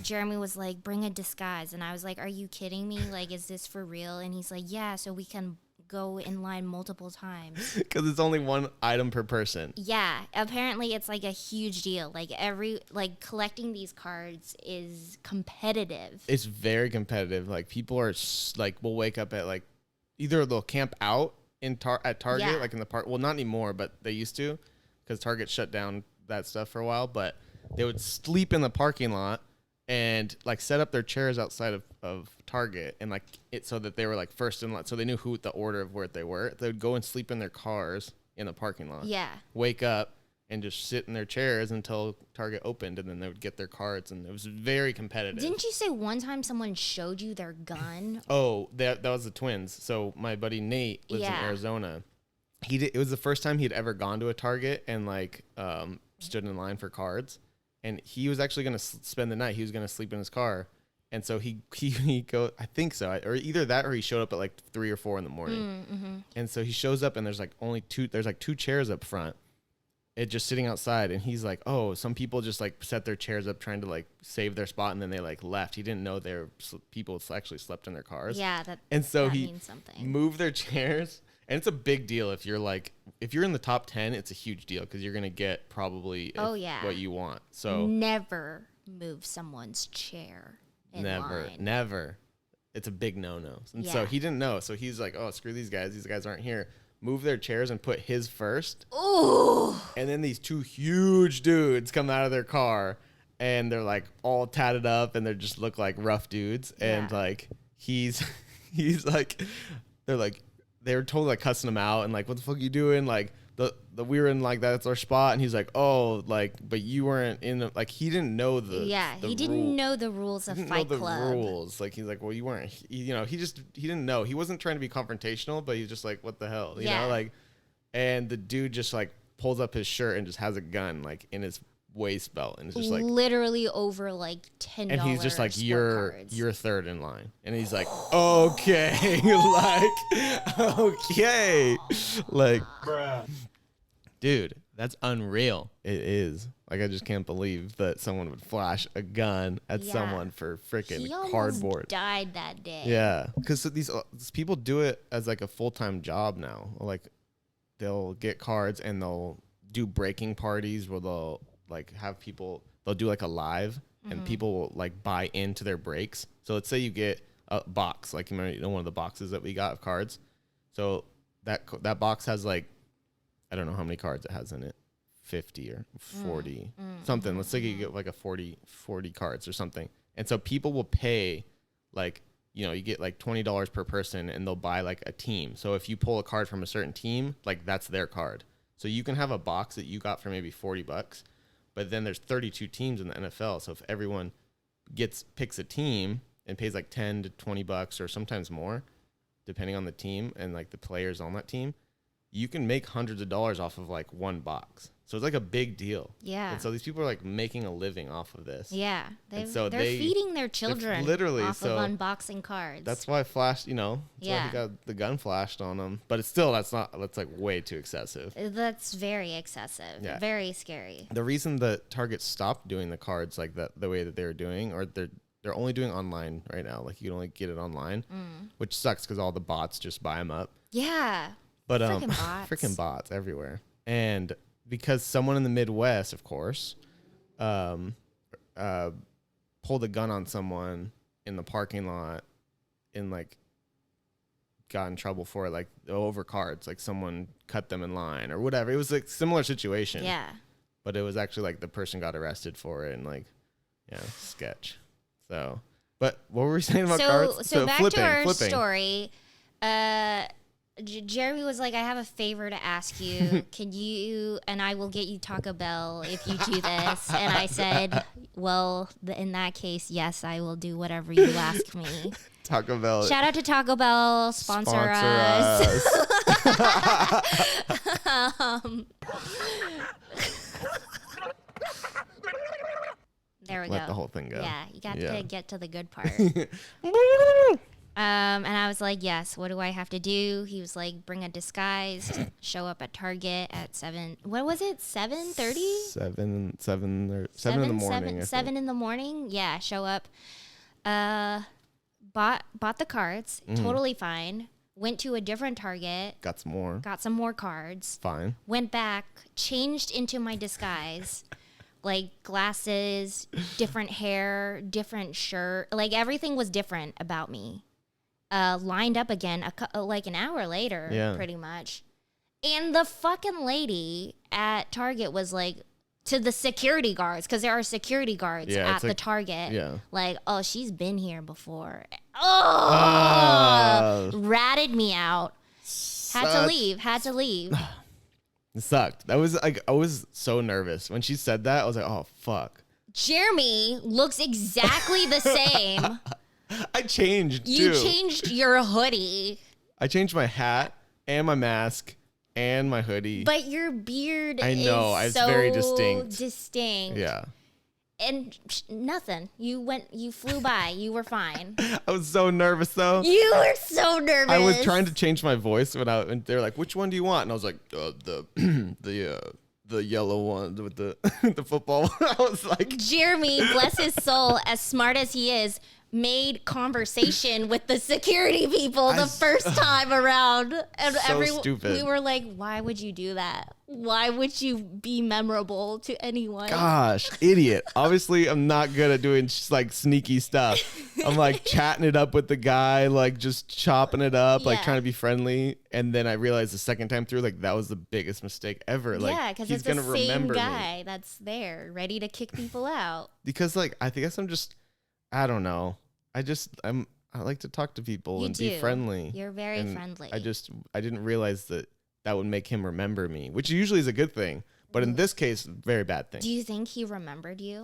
Jeremy was like, bring a disguise. And I was like, are you kidding me? Like, is this for real? And he's like, yeah, so we can go in line multiple times. Because it's only one item per person. Yeah. Apparently, it's like a huge deal. Like, collecting these cards is competitive. It's very competitive. Like, people are, like, will wake up at, like, either they'll camp out at Target, like in the park. Well, not anymore, but they used to. Because Target shut down that stuff for a while. But they would sleep in the parking lot and like set up their chairs outside of Target and like it so that they were like first in line, so they knew the order of where they were. They would go and sleep in their cars in the parking lot. Yeah. Wake up and just sit in their chairs until Target opened, and then they would get their cards, and it was very competitive. Didn't you say one time someone showed you their gun? Oh, that was the twins. So my buddy Nate lives in Arizona. It was the first time he'd ever gone to a Target and like stood in line for cards. And he was actually going to spend the night. He was going to sleep in his car. And so he go. I think so. Or either that or he showed up at like 3 or 4 in the morning. Mm-hmm. And so he shows up and there's like two chairs up front. It just sitting outside. And he's like, oh, some people just like set their chairs up trying to like save their spot. And then they like left. He didn't know people actually slept in their cars. Yeah. And so that he means something. Moved their chairs. And it's a big deal if you're in the top 10, it's a huge deal because you're going to get probably what you want. So never move someone's chair in line. Never. It's a big no-no. And so he didn't know. So he's like, oh, screw these guys. These guys aren't here. Move their chairs and put his first. Ooh. And then these two huge dudes come out of their car and they're like all tatted up and they just look like rough dudes. Yeah. And like he's like, they were totally like cussing him out and like, what the fuck are you doing? Like we were in like, that's our spot. And he's like, oh, like, but you weren't in the, like, he didn't know he didn't know the rules of Fight Club. Rules. Like, he's like, well, you weren't, he didn't know. He wasn't trying to be confrontational, but he's just like, what the hell? You know, like, and the dude just like pulls up his shirt and just has a gun like in his waist belt and it's just like literally over like $10 and he's just like you're third in line and he's like okay like okay like bruh. Dude, that's unreal. It is like I just can't believe that someone would flash a gun at someone for freaking cardboard. Died that day. Yeah, because these people do it as like a full-time job now. Like they'll get cards and they'll do breaking parties where they'll like have people, they'll do like a live and people will like buy into their breaks. So let's say you get a box, like you know one of the boxes that we got of cards. So that box has like, I don't know how many cards it has in it, 50 or 40, something. Let's say you get like a 40 cards or something. And so people will pay like, you know, you get like $20 per person and they'll buy like a team. So if you pull a card from a certain team, like that's their card. So you can have a box that you got for maybe $40, but then there's 32 teams in the NFL. So if everyone picks a team and pays like 10 to $20 or sometimes more, depending on the team and like the players on that team, you can make hundreds of dollars off of like one box. So it's like a big deal. Yeah. And so these people are like making a living off of this. Yeah. They're they feeding their children literally off of unboxing cards. That's why Flash, you know, that's why he got the gun flashed on him. But it's still, that's like way too excessive. That's very excessive. Yeah. Very scary. The reason that Target stopped doing the cards like that, the way that they were doing, or they're only doing online right now. Like you can only get it online, which sucks because all the bots just buy them up. Yeah. But freaking bots everywhere. And because someone in the Midwest, of course, pulled a gun on someone in the parking lot and like got in trouble for it, like over cards, like someone cut them in line or whatever. It was like similar situation. Yeah. But it was actually like the person got arrested for it and like, yeah, sketch. So, but what were we saying about cards? So back to our story. Jeremy was like, I have a favor to ask you. Can you, and I will get you Taco Bell if you do this. And I said, well, in that case, yes, I will do whatever you ask me. Taco Bell. Shout out to Taco Bell. Sponsor us. There we go. Let the whole thing go. Yeah, you got to get to the good part. And I was like, yes, what do I have to do? He was like, bring a disguise, show up at Target at 7. What was it? 7:30? 7 in the morning. 7 in the morning. Yeah, show up. Bought the cards. Totally fine. Went to a different Target. Got some more cards. Fine. Went back, changed into my disguise. Like glasses, different hair, different shirt. Like everything was different about me. Lined up again like an hour later, pretty much. And the fucking lady at Target was like, to the security guards, because there are security guards at the Target. Yeah. Like, oh, she's been here before. Ratted me out. Had to leave. It sucked. That was like, I was so nervous. When she said that, I was like, oh, fuck. Jeremy looks exactly the same. I changed, too. You changed your hoodie. I changed my hat and my mask and my hoodie. But your beard is it's so very distinct. Yeah. And nothing. You flew by. You were fine. I was so nervous, though. You were so nervous. I was trying to change my voice and they're like, which one do you want? And I was like, the yellow one with the the football. I was like, Jeremy, bless his soul, as smart as he is, made conversation with the security people the first time around. And stupid. We were like, why would you do that? Why would you be memorable to anyone? Gosh, idiot. Obviously, I'm not good at doing like sneaky stuff. I'm like chatting it up with the guy, like just chopping it up, like trying to be friendly. And then I realized the second time through, like that was the biggest mistake ever. Like, because it's the same guy that's there, ready to kick people out. Because like, I guess I don't know. I like to talk to people be friendly. You're very friendly. I didn't realize that would make him remember me, which usually is a good thing. But in this case, very bad thing. Do you think he remembered you?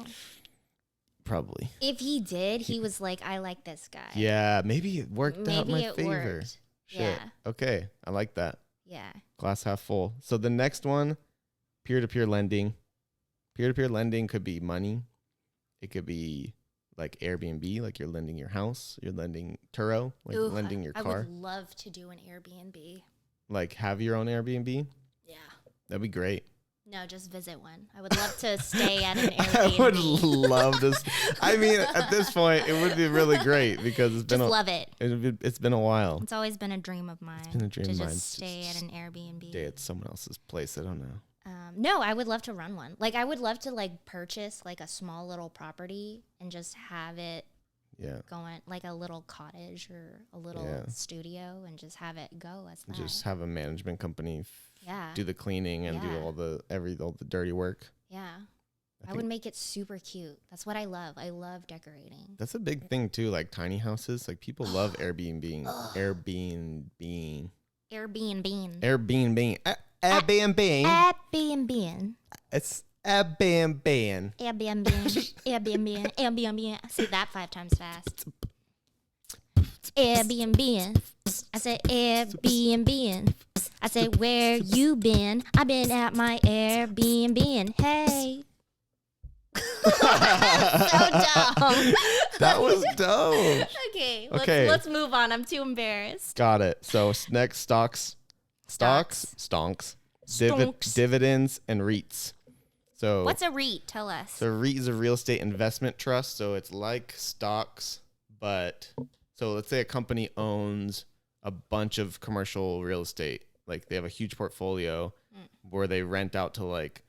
Probably. If he did, he was like, I like this guy. Yeah, maybe it worked out in my favor. Worked. Shit. Yeah. Okay, I like that. Yeah. Glass half full. So the next one, peer-to-peer lending. Peer-to-peer lending could be money. It could be like Airbnb, like you're lending your house, you're lending Turo, like lending your car. I would love to do an Airbnb. Like have your own Airbnb? Yeah. That'd be great. No, just visit one. I would love to stay at an Airbnb. I would love this. I mean, at this point, it would be really great because it's been love it. It's been a while. It's always been a dream of mine. It's been a dream of mine to just stay at an Airbnb. Stay at someone else's place. I don't know. No, I would love to run one. Like, I would love to like purchase like a small little property and just have it Yeah. going, like a little cottage or a little studio, and just have it go as that. Just have a management company Yeah. do the cleaning and do Yeah. all the dirty work. Yeah. I would make it super cute. That's what I love. I love decorating. That's a big thing too, like tiny houses. Like people love Airbnb. Airbnb. Airbnb. Airbnb. Airbnb. Airbnb. It's Airbnb. Airbnb. Airbnb. Airbnb. Say that 5 times fast. Airbnb. I said Airbnb. I said, where you been? I've been at my Airbnb. Hey. So dumb. That was dope. Okay, Okay. let's move on. I'm too embarrassed. Got it. So next, stonks, Stonks. dividends, and REITs. So What's a REIT? Tell us. So REIT is a real estate investment trust. So it's like stocks, but so let's say a company owns a bunch of commercial real estate. Like they have a huge portfolio where they rent out to like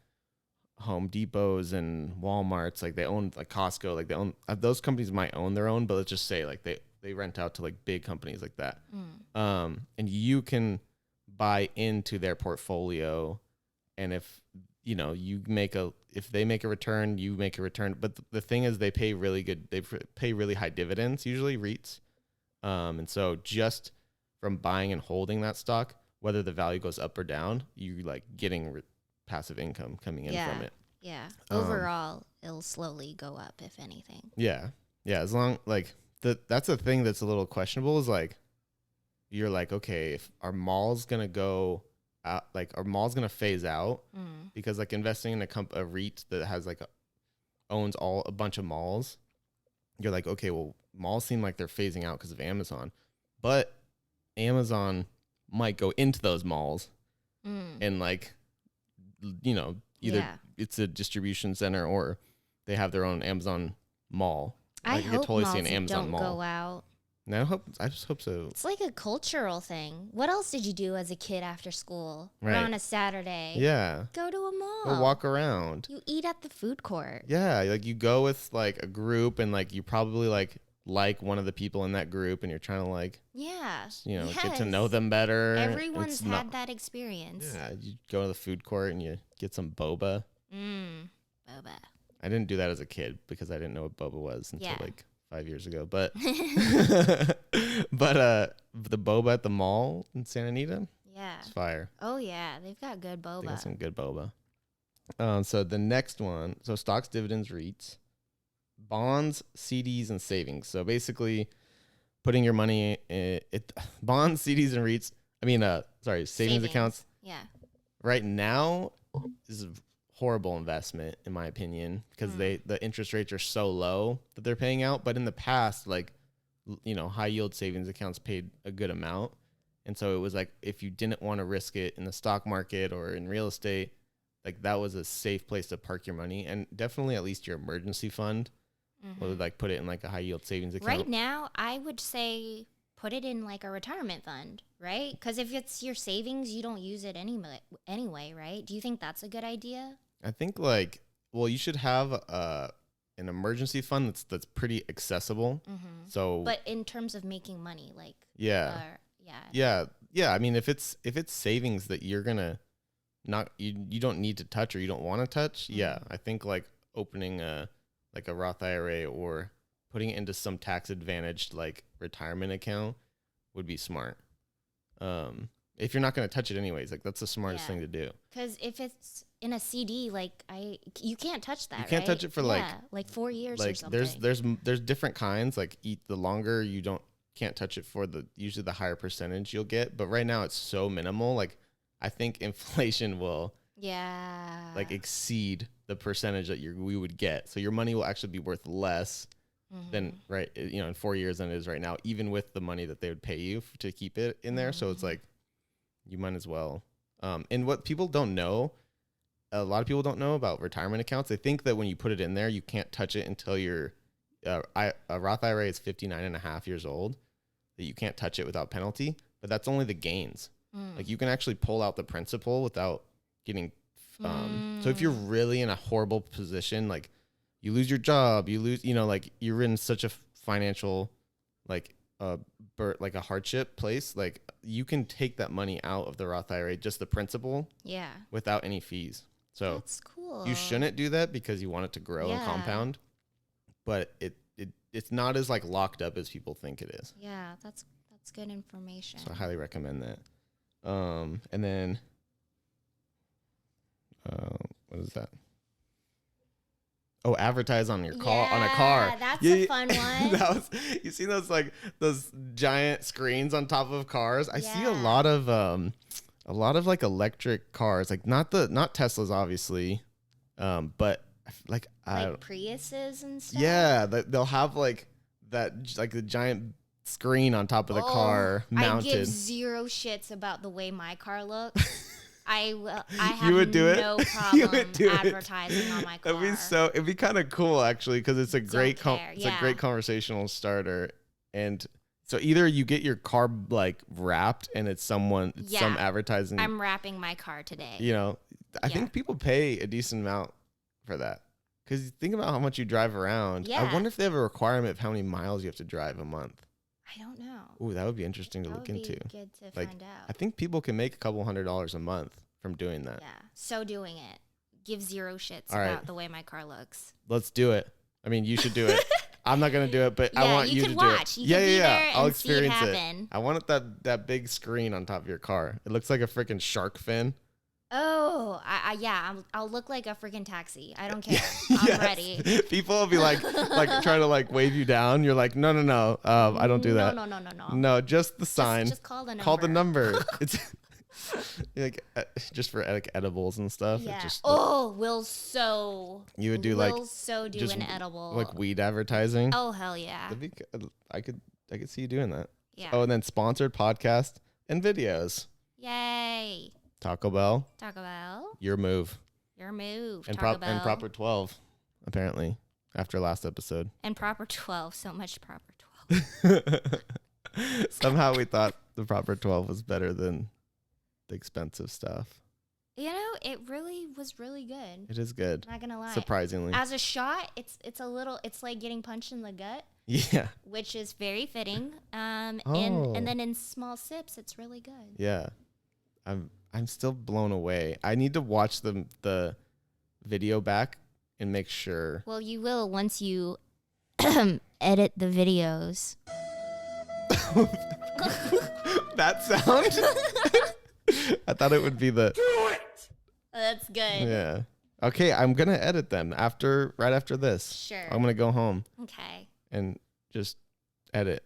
Home Depots and Walmarts. Like they own like Costco. Like they own those companies might own their own, but let's just say like they rent out to like big companies like that. And you can buy into their portfolio, and if you know if they make a return, you make a return. But the thing is, they pay really high dividends, usually REITs. And so just from buying and holding that stock, whether the value goes up or down, you like getting passive income coming in from it. Yeah. Overall, it'll slowly go up, if anything. Yeah. Yeah. As long like that's the thing that's a little questionable is like, you're like, okay, if our mall's going to go out, like our mall's going to phase out because like investing in a REIT that has like owns a bunch of malls, you're like, okay, well, malls seem like they're phasing out because of Amazon, but Amazon might go into those malls and like, you know, either it's a distribution center or they have their own Amazon mall. I hope malls don't go out. No, I just hope so. It's like a cultural thing. What else did you do as a kid after school? Right. Or on a Saturday? Yeah. Go to a mall. Go walk around. You eat at the food court. Yeah, like you go with like a group and like you probably like one of the people in that group and you're trying to like get to know them better. Everyone's had that experience. Yeah, you go to the food court and you get some boba. Boba. I didn't do that as a kid because I didn't know what boba was until like 5 years ago. But the boba at the mall in Santa Anita, it's fire. Oh yeah, they've got good boba. They got some good boba. So the next one, so stocks, dividends, REITs, bonds, CDs, and savings. So basically, putting your money in bonds, CDs, and REITs. Savings accounts. Yeah. Right now is a horrible investment in my opinion because the interest rates are so low that they're paying out. But in the past, like, you know, high yield savings accounts paid a good amount, and so it was like if you didn't want to risk it in the stock market or in real estate, like that was a safe place to park your money, and definitely at least your emergency fund. Or like put it in like a high yield savings account. Right now, I would say put it in like a retirement fund, right? Because if it's your savings, you don't use it anyway, right? Do you think that's a good idea? I think like, well, you should have an emergency fund that's pretty accessible. So, but in terms of making money, like yeah. I mean, if it's savings that you're gonna you don't need to touch or you don't want to touch, I think like opening a Roth IRA or putting it into some tax advantaged like retirement account would be smart. If you're not going to touch it anyways, like that's the smartest thing to do. Because if it's in a CD, like you can't touch that. You can't touch it for like 4 years like or something. There's different kinds. Like the longer you can't touch it for usually the higher percentage you'll get. But right now it's so minimal. Like I think inflation will like exceed the percentage that we would get. So your money will actually be worth less than in 4 years than it is right now, even with the money that they would pay you to keep it in there. So it's like you might as well. And what people don't know, a lot of people don't know about retirement accounts. They think that when you put it in there, you can't touch it until you're a Roth IRA is 59 and a half years old, that you can't touch it without penalty. But that's only the gains. Like you can actually pull out the principal without getting So if you're really in a horrible position, like you lose your job, you lose, like you're in such a financial, like like a hardship place, like you can take that money out of the Roth IRA, just the principal, without any fees. So that's cool. You shouldn't do that because you want it to grow and compound, but it's not as like locked up as people think it is. Yeah, that's good information. So I highly recommend that. And then what is that? Oh, advertise on your car, on a car. That's a fun one. You see those giant screens on top of cars. I see a lot of like electric cars, like not Teslas, obviously, but like Priuses and stuff. Yeah, they'll have like that, like the giant screen on top of the car mounted. I give zero shits about the way my car looks. I have no problem advertising on my car. It'd be kind of cool actually, because it's a great conversational starter. And so either you get your car like wrapped and it's some advertising. I'm wrapping my car today. I think people pay a decent amount for that, because you think about how much you drive around. I wonder if they have a requirement of how many miles you have to drive a month. I don't know. Ooh, that would be interesting to look into. Good to find out. I think people can make a couple $100s a month from doing that. Yeah. So doing it. Give zero shits about the way my car looks. Let's do it. I mean, you should do it. I'm not gonna do it, but I want you to do it. You can be there I'll experience see it happen. I want that big screen on top of your car. It looks like a freaking shark fin. Oh, I'll look like a freaking taxi. I don't care. I'm ready. People will be like trying to like wave you down. You're like, no. I don't do that. No. No, just the sign. Just call the number. Call the number. It's like just for like edibles and stuff. Yeah. You would do do an edible, like weed advertising. Oh hell yeah. I could see you doing that. Yeah. Oh, and then sponsored podcast and videos. Yay. Taco Bell. Your move. And Proper 12, apparently, after last episode. And Proper 12, so much Proper 12. Somehow we thought the Proper 12 was better than the expensive stuff. It really was really good. It is good. Not gonna lie. Surprisingly. As a shot, it's like getting punched in the gut. Yeah. Which is very fitting. And then in small sips, it's really good. Yeah. I'm still blown away. I need to watch the video back and make sure. Well, you will once you edit the videos. That sound? I thought it would be the. Do it. That's good. Yeah. Okay, I'm gonna edit them right after this. Sure. I'm gonna go home. Okay. And just edit.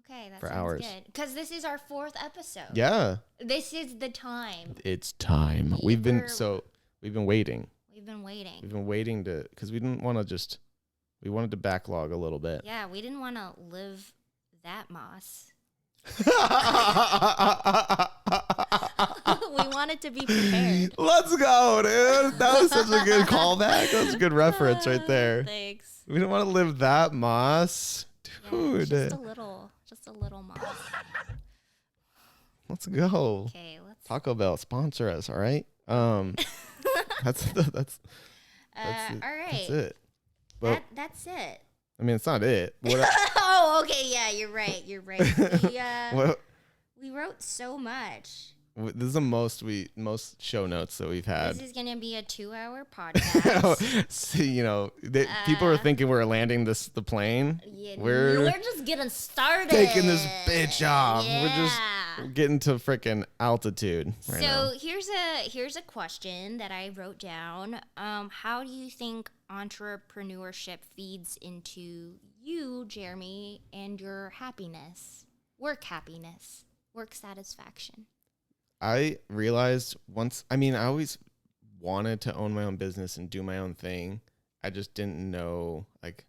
Okay, that for sounds hours. good. Because this is our 4th episode. Yeah. This is the time. It's time. We've been waiting. We've been waiting because we didn't want to we wanted to backlog a little bit. Yeah, we didn't want to live that moss. We wanted to be prepared. Let's go, dude. That was such a good callback. That was a good reference right there. Thanks. We don't want to live that moss. Dude. Yeah, just a little moss. Let's go. Okay, Taco Bell, sponsor us, all right? That's all right. That's it. But, that's it. I mean, it's not it. Oh, okay, yeah, you're right. We wrote so much. This is the most show notes that we've had. This is gonna be a 2-hour podcast. So, people are thinking we're landing the plane. Yeah, we're just getting started. Taking this bitch off. Yeah. We're getting to freaking altitude right now. here's a question that I wrote down. How do you think entrepreneurship feeds into you, Jeremy, and your happiness, work satisfaction? I realized I always wanted to own my own business and do my own thing. I just didn't know like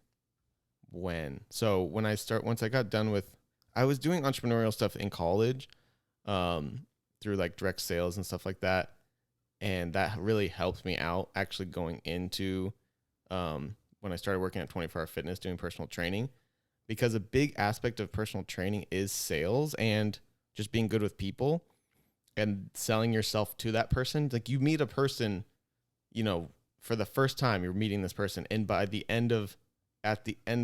when. So once I got done with, I was doing entrepreneurial stuff in college, through like direct sales and stuff like that. And that really helped me out actually going into, when I started working at 24 Hour Fitness doing personal training, because a big aspect of personal training is sales and just being good with people and selling yourself to that person. Like you meet a person for the first time you're meeting this person, and at the end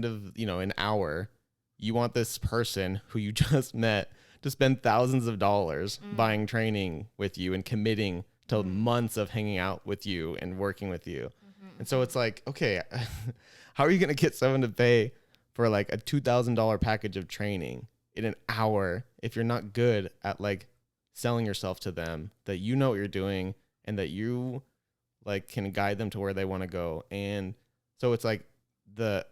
of an hour, you want this person who you just met to spend thousands of dollars buying training with you and committing to months of hanging out with you and working with you. And so it's like, okay, how are you going to get someone to pay for like a $2,000 package of training in an hour if you're not good at like selling yourself to them, that you know what you're doing and that you like can guide them to where they want to go? And so it's like the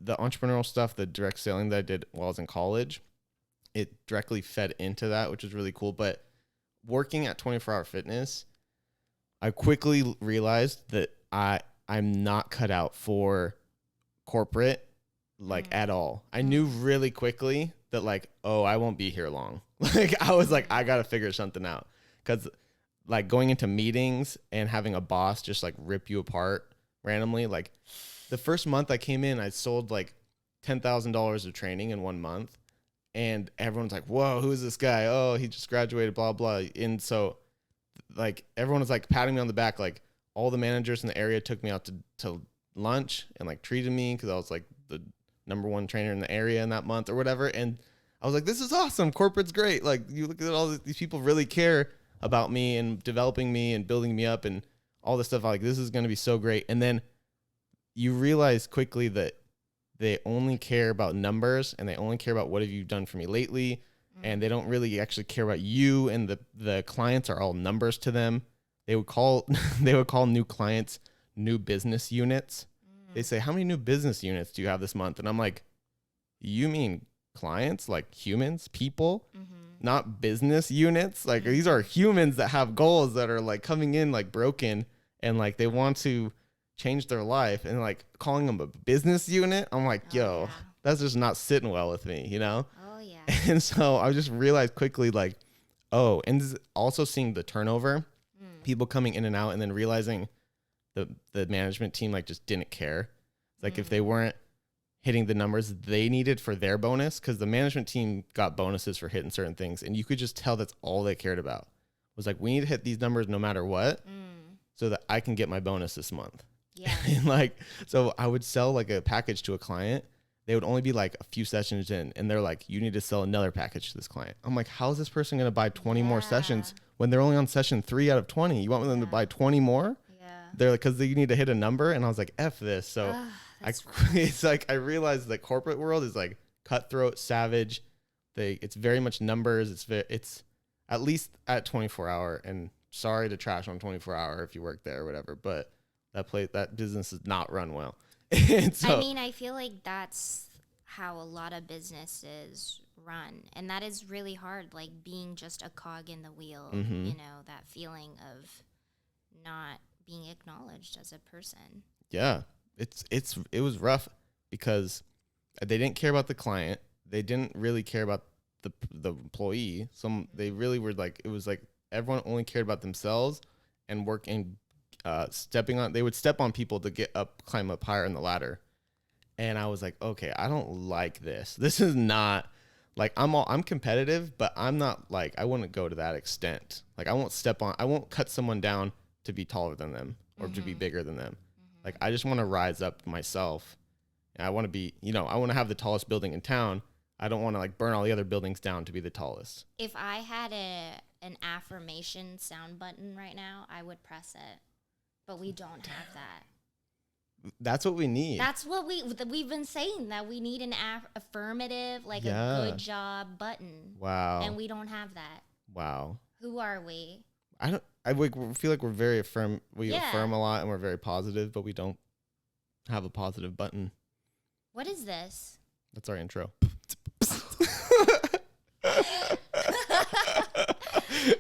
entrepreneurial stuff, the direct selling that I did while I was in college, it directly fed into that, which was really cool. But working at 24 Hour Fitness, I quickly realized that I'm not cut out for corporate like at all. I knew really quickly that like, oh, I won't be here long. Like I was like, I got to figure something out, because like going into meetings and having a boss just like rip you apart randomly. Like the first month I came in, I sold like $10,000 of training in 1 month, and everyone's like, whoa, who is this guy? Oh, he just graduated, blah, blah. And so like everyone was like patting me on the back. Like all the managers in the area took me out to lunch and like treated me because I was like the number one trainer in the area in that month or whatever. And I was like, this is awesome. Corporate's great. Like you look at all these people really care about me and developing me and building me up and all this stuff. Like this is going to be so great. And then you realize quickly that they only care about numbers and they only care about what have you done for me lately. And they don't really actually care about you, and the clients are all numbers to them. They would call new clients new business units. They say, how many new business units do you have this month? And I'm like, you mean clients, like humans, people, not business units? Like these are humans that have goals that are like coming in like broken and like they want to change their life, and like calling them a business unit, I'm like, yo, that's just not sitting well with me, you know? Oh yeah. And so I just realized quickly like, oh, and also seeing the turnover, people coming in and out, and then realizing the management team like just didn't care. It's like if they weren't hitting the numbers they needed for their bonus, because the management team got bonuses for hitting certain things, and you could just tell that's all they cared about was like, we need to hit these numbers no matter what, so that I can get my bonus this month. Yeah. And like, so I would sell like a package to a client. They would only be like a few sessions in, and they're like, you need to sell another package to this client. I'm like, how is this person going to buy 20 more sessions when they're only on session 3 out of 20? You want them to buy 20 more? Yeah. They're like, because you need to hit a number. And I was like, F this. So it's like, I realized that corporate world is like cutthroat, savage. It's very much numbers. It's at least at 24 Hour, and sorry to trash on 24 Hour if you work there or whatever, but that business is not run well. And so, I mean, I feel like that's how a lot of businesses run, and that is really hard, like being just a cog in the wheel, you know, that feeling of not being acknowledged as a person. Yeah, it was rough because they didn't care about the client. They didn't really care about the employee. They really were like, it was like everyone only cared about themselves and working, they would step on people to climb up higher in the ladder. And I was like, okay, I don't like this. This is not like, I'm competitive, but I'm not like, I wouldn't go to that extent. Like I won't cut someone down to be taller than them or to be bigger than them. Like I just want to rise up myself, and I want to be, I want to have the tallest building in town. I don't want to like burn all the other buildings down to be the tallest. If I had an affirmation sound button right now, I would press it. But we don't have that. That's what we need. That's what we've been saying, that we need an affirmative, like a good job button. Wow. And we don't have that. Wow. Who are we? I feel like we're very affirm. We affirm a lot and we're very positive, but we don't have a positive button. What is this? That's our intro.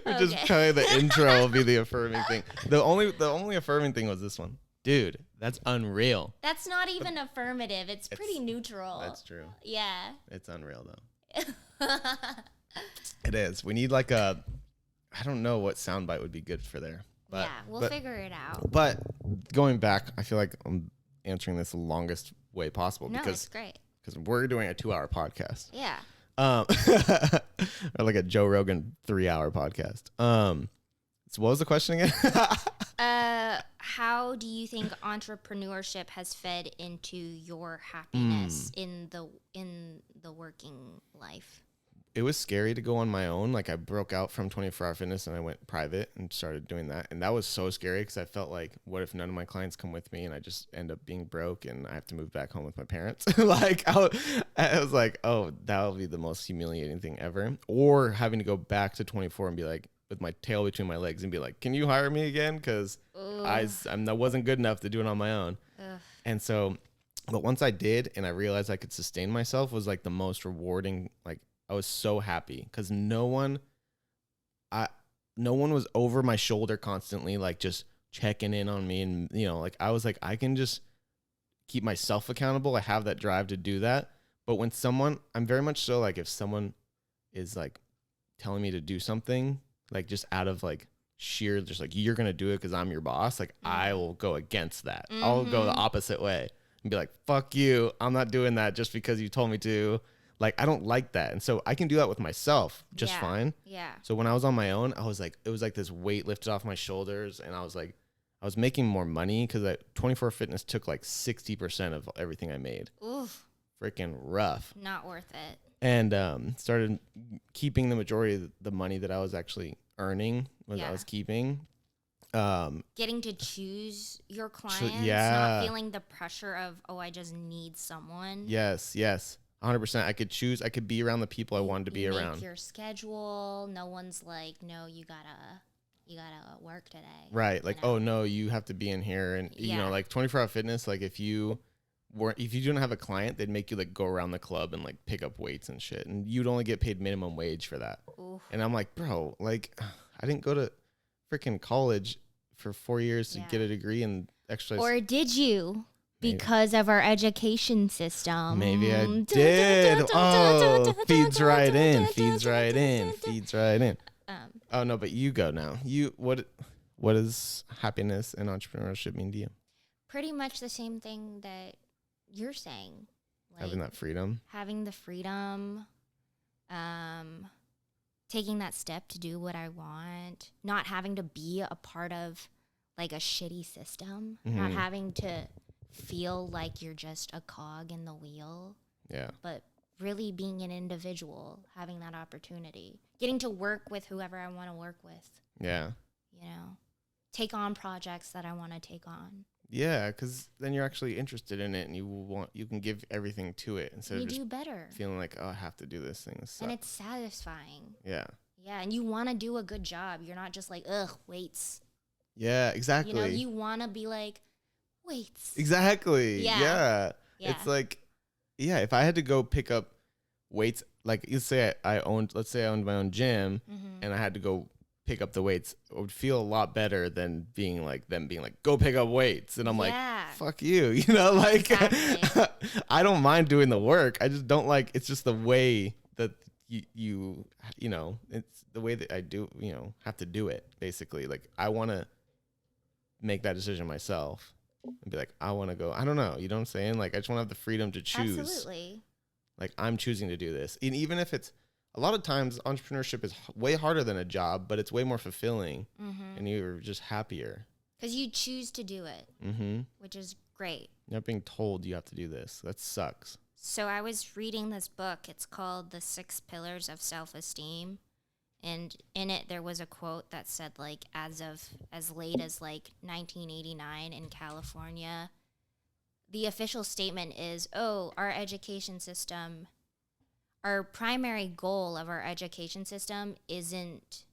We're just trying the intro will be the affirming thing. The only affirming thing was this one. Dude, that's unreal. That's not even affirmative. It's pretty neutral. That's true. Yeah. It's unreal though. It is. We need like I don't know what soundbite would be good for there. But, we'll figure it out. But going back, I feel like I'm answering this the longest way possible. No, it's great. Because we're doing a 2-hour podcast. Yeah. Or like a Joe Rogan 3-hour podcast. So what was the question again? how do you think entrepreneurship has fed into your happiness in the working life? It was scary to go on my own. Like I broke out from 24 Hour Fitness and I went private and started doing that. And that was so scary because I felt like, what if none of my clients come with me and I just end up being broke and I have to move back home with my parents? Like I was like, oh, that'll be the most humiliating thing ever. Or having to go back to 24 and be like, with my tail between my legs and be like, can you hire me again? Because I wasn't good enough to do it on my own. Ugh. And so, but once I did and I realized I could sustain myself was like the most rewarding. Like I was so happy because no one was over my shoulder constantly, like just checking in on me. And, like I was like, I can just keep myself accountable. I have that drive to do that. But when I'm very much so like if someone is like telling me to do something, like just out of like sheer, just like, you're going to do it because I'm your boss. Like I will go against that. I'll go the opposite way and be like, fuck you. I'm not doing that just because you told me to. Like, I don't like that. And so I can do that with myself just fine. Yeah. So when I was on my own, I was like, it was like this weight lifted off my shoulders. And I was like, I was making more money because 24 Fitness took like 60% of everything I made. Oof. Freaking rough. Not worth it. And started keeping the majority of the money that I was actually earning I was keeping. Getting to choose your clients, not feeling the pressure of, oh, I just need someone. Yes. 100%. I could choose. I could be around the people I wanted to be around. Make your schedule. No one's like, no, you gotta work today. Right. Like, oh no, you have to be in here. And like 24 Hour Fitness, like if you didn't have a client, they'd make you like go around the club and like pick up weights and shit. And you'd only get paid minimum wage for that. Oof. And I'm like, bro, like I didn't go to freaking college for 4 years to get a degree in exercise. Or did you? Because of our education system. Maybe I did. Oh, feeds right in. Oh no, but you go now. What does happiness and entrepreneurship mean to you? Pretty much the same thing that you're saying. Like having that freedom. Having the freedom. Taking that step to do what I want. Not having to be a part of like a shitty system. Mm-hmm. Not having to feel like you're just a cog in the wheel. Yeah. But really being an individual, having that opportunity, getting to work with whoever I want to work with. Yeah. Take on projects that I want to take on. Yeah, because then you're actually interested in it and you can give everything to it instead of just do better. Feeling like, oh, I have to do this thing. This sucks. And it's satisfying. Yeah. Yeah, and you want to do a good job. You're not just like, ugh, weights. Yeah, exactly. You want to be like, weights. Exactly. Yeah. It's like, if I had to go pick up weights, like let's say I owned my own gym and I had to go pick up the weights, it would feel a lot better than being like, go pick up weights. And I'm like, fuck you. Like exactly. I don't mind doing the work. I just don't like, it's just the way that you it's the way that I do, have to do it basically. Like I want to make that decision myself. And be like, I want to go. I don't know. You know what I'm saying? Like, I just want to have the freedom to choose. Absolutely. Like, I'm choosing to do this. And even if it's, a lot of times, entrepreneurship is way harder than a job, but it's way more fulfilling. Mm-hmm. And you're just happier. Because you choose to do it, which is great. You're not being told you have to do this. That sucks. So I was reading this book. It's called The 6 Pillars of Self-Esteem. And in it, there was a quote that said, like, as late as, like, 1989 in California, the official statement is, our education system, our primary goal of our education system isn't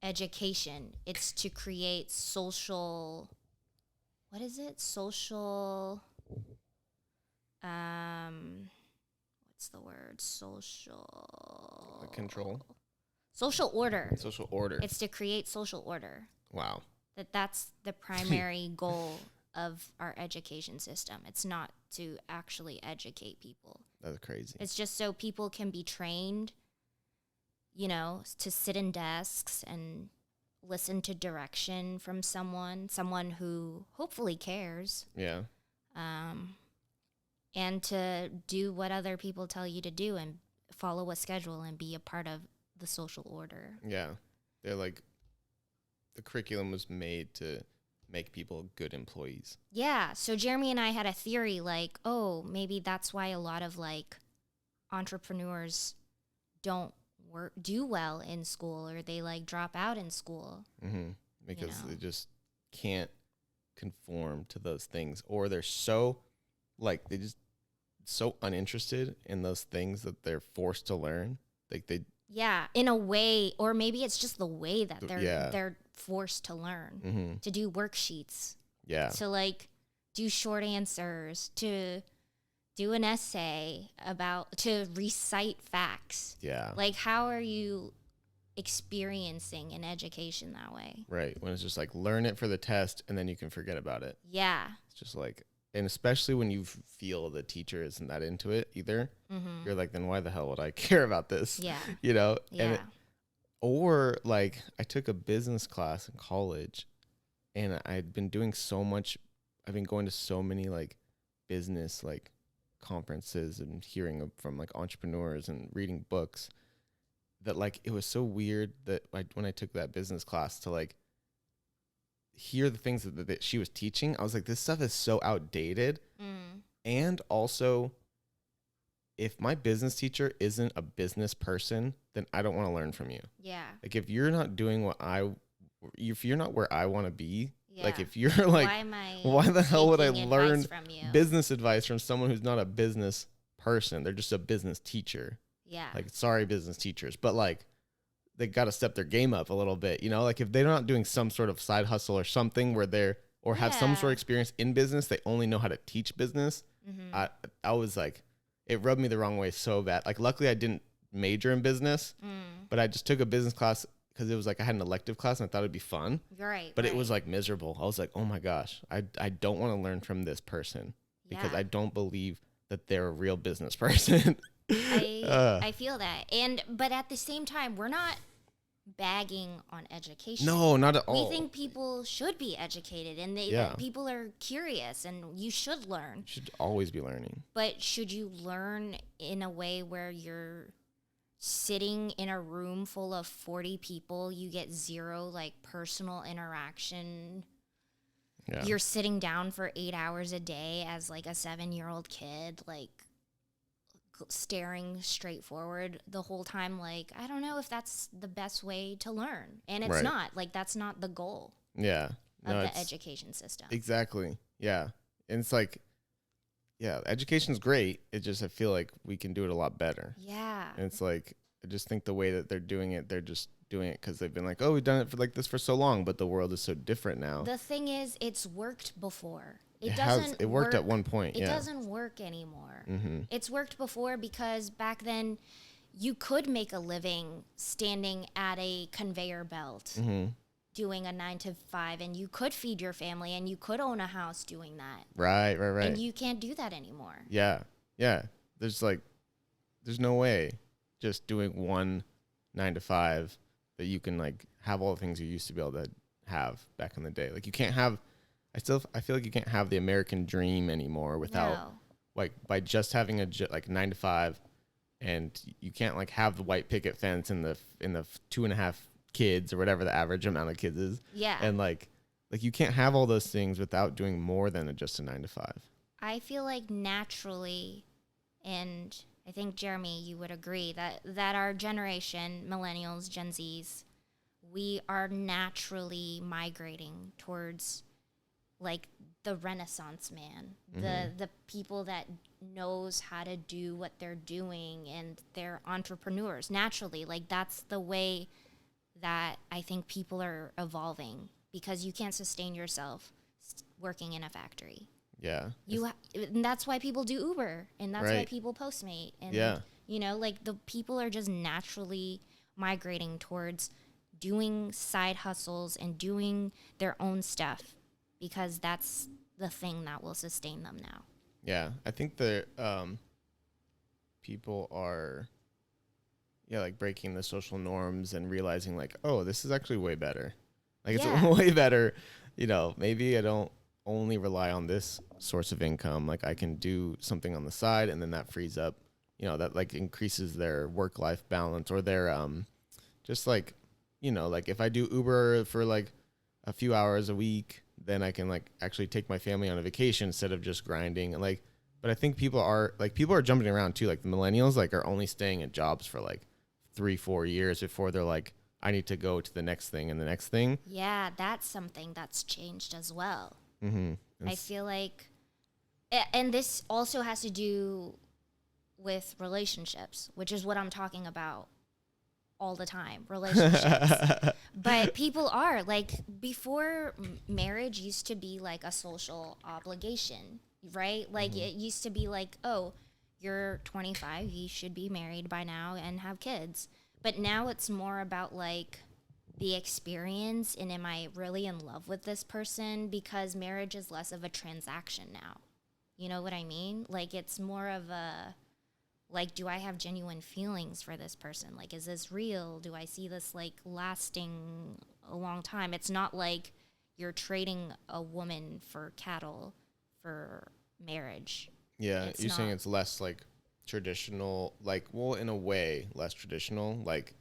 education. It's to create social, what's the word? Social. Control. Social order. Social order. It's to create social order. Wow. That's the primary goal of our education system. It's not to actually educate people. That's crazy. It's just so people can be trained, to sit in desks and listen to direction from someone who hopefully cares. Yeah. And to do what other people tell you to do and follow a schedule and be a part of the social order. Yeah. They're like, the curriculum was made to make people good employees. Yeah. So Jeremy and I had a theory like, oh, maybe that's why a lot of like entrepreneurs don't do well in school, or they like drop out in school. Mm-hmm. Because they just can't conform to those things, or they're so like they just so uninterested in those things that they're forced to learn. Like they in a way, or maybe it's just the way that they're forced to learn, to do worksheets, to like do short answers, to do an essay to recite facts. Like, how are you experiencing an education that way? Right. When it's just like learn it for the test and then you can forget about it. Yeah. It's just like, and especially when you feel the teacher isn't that into it either, you're like, then why the hell would I care about this? Yeah. You know? Yeah. Or like I took a business class in college and I'd been doing so much. I've been going to so many like business like conferences and hearing from like entrepreneurs and reading books that like it was so weird that when I took that business class to like hear the things that she was teaching, I was like, this stuff is so outdated. And also, if my business teacher isn't a business person, then I don't want to learn from you. Yeah. Like if you're not doing if you're not where I want to be, like if you're like, why the hell would I learn business advice from someone who's not a business person? They're just a business teacher. Yeah. Like, sorry, business teachers, but like they got to step their game up a little bit, you know, like if they're not doing some sort of side hustle or something where have some sort of experience in business, they only know how to teach business. I was like, it rubbed me the wrong way so bad. Like, luckily I didn't major in business, but I just took a business class because it was like I had an elective class and I thought it'd be fun. Right. But it was like miserable. I was like, oh my gosh, I don't want to learn from this person because I don't believe that they're a real business person. I feel that. But at the same time, we're not bagging on education. No, not at all. We think people should be educated, and people are curious, and you should learn. You should always be learning. But should you learn in a way where you're sitting in a room full of 40 people, you get zero like personal interaction? Yeah. You're sitting down for 8 hours a day as like a 7-year-old kid, like staring straight forward the whole time. Like, I don't know if that's the best way to learn. And it's not. Like, that's not the goal of the education system. Exactly. Yeah. And it's like, yeah, education's great. It just, I feel like we can do it a lot better. Yeah. And it's like, I just think the way that they're doing it, they're just doing it because they've been like, oh, we've done it for like this for so long, but the world is so different now. The thing is, it's worked before. It worked at one point. It doesn't work anymore. It's worked before because back then you could make a living standing at a conveyor belt doing a 9 to 5, and you could feed your family and you could own a house doing that. Right. And you can't do that anymore. Yeah. There's no way just doing one 9 to 5 that you can like have all the things you used to be able to have back in the day. Like you can't have, I feel like you can't have the American dream anymore without like by just having a like 9 to 5, and you can't like have the white picket fence in the 2.5 kids or whatever the average amount of kids is. Yeah. And like you can't have all those things without doing more than just a 9 to 5. I feel like naturally, and I think Jeremy, you would agree that our generation, millennials, Gen Zs, we are naturally migrating towards like the Renaissance man, the people that knows how to do what they're doing, and they're entrepreneurs naturally. Like that's the way that I think people are evolving, because you can't sustain yourself working in a factory. Yeah. And that's why people do Uber, and that's why people Postmate, and you know, like the people are just naturally migrating towards doing side hustles and doing their own stuff, because that's the thing that will sustain them now. Yeah, I think that people are, like breaking the social norms and realizing like, oh, this is actually way better. Like it's way better. You know, maybe I don't only rely on this source of income. Like I can do something on the side, and then that frees up, that like increases their work-life balance, or their just like, like if I do Uber for like a few hours a week, then I can like actually take my family on a vacation instead of just grinding. And like, but I think people are jumping around too. Like the millennials like are only staying at jobs for like 3-4 years before they're like, I need to go to the next thing and the next thing. Yeah, that's something that's changed as well. Mm-hmm. I feel like, and this also has to do with relationships, which is what I'm talking about all the time, relationships. But people are like, before marriage used to be like a social obligation, right? Like it used to be like, oh, you're 25, you should be married by now and have kids. But now it's more about like the experience and am I really in love with this person, because marriage is less of a transaction now. You know what I mean? Like it's more of a, like, do I have genuine feelings for this person? Like, is this real? Do I see this like lasting a long time? It's not like you're trading a woman for cattle for marriage. Yeah, It's you're saying not. it's less like traditional, like, well, in a way, less traditional. Like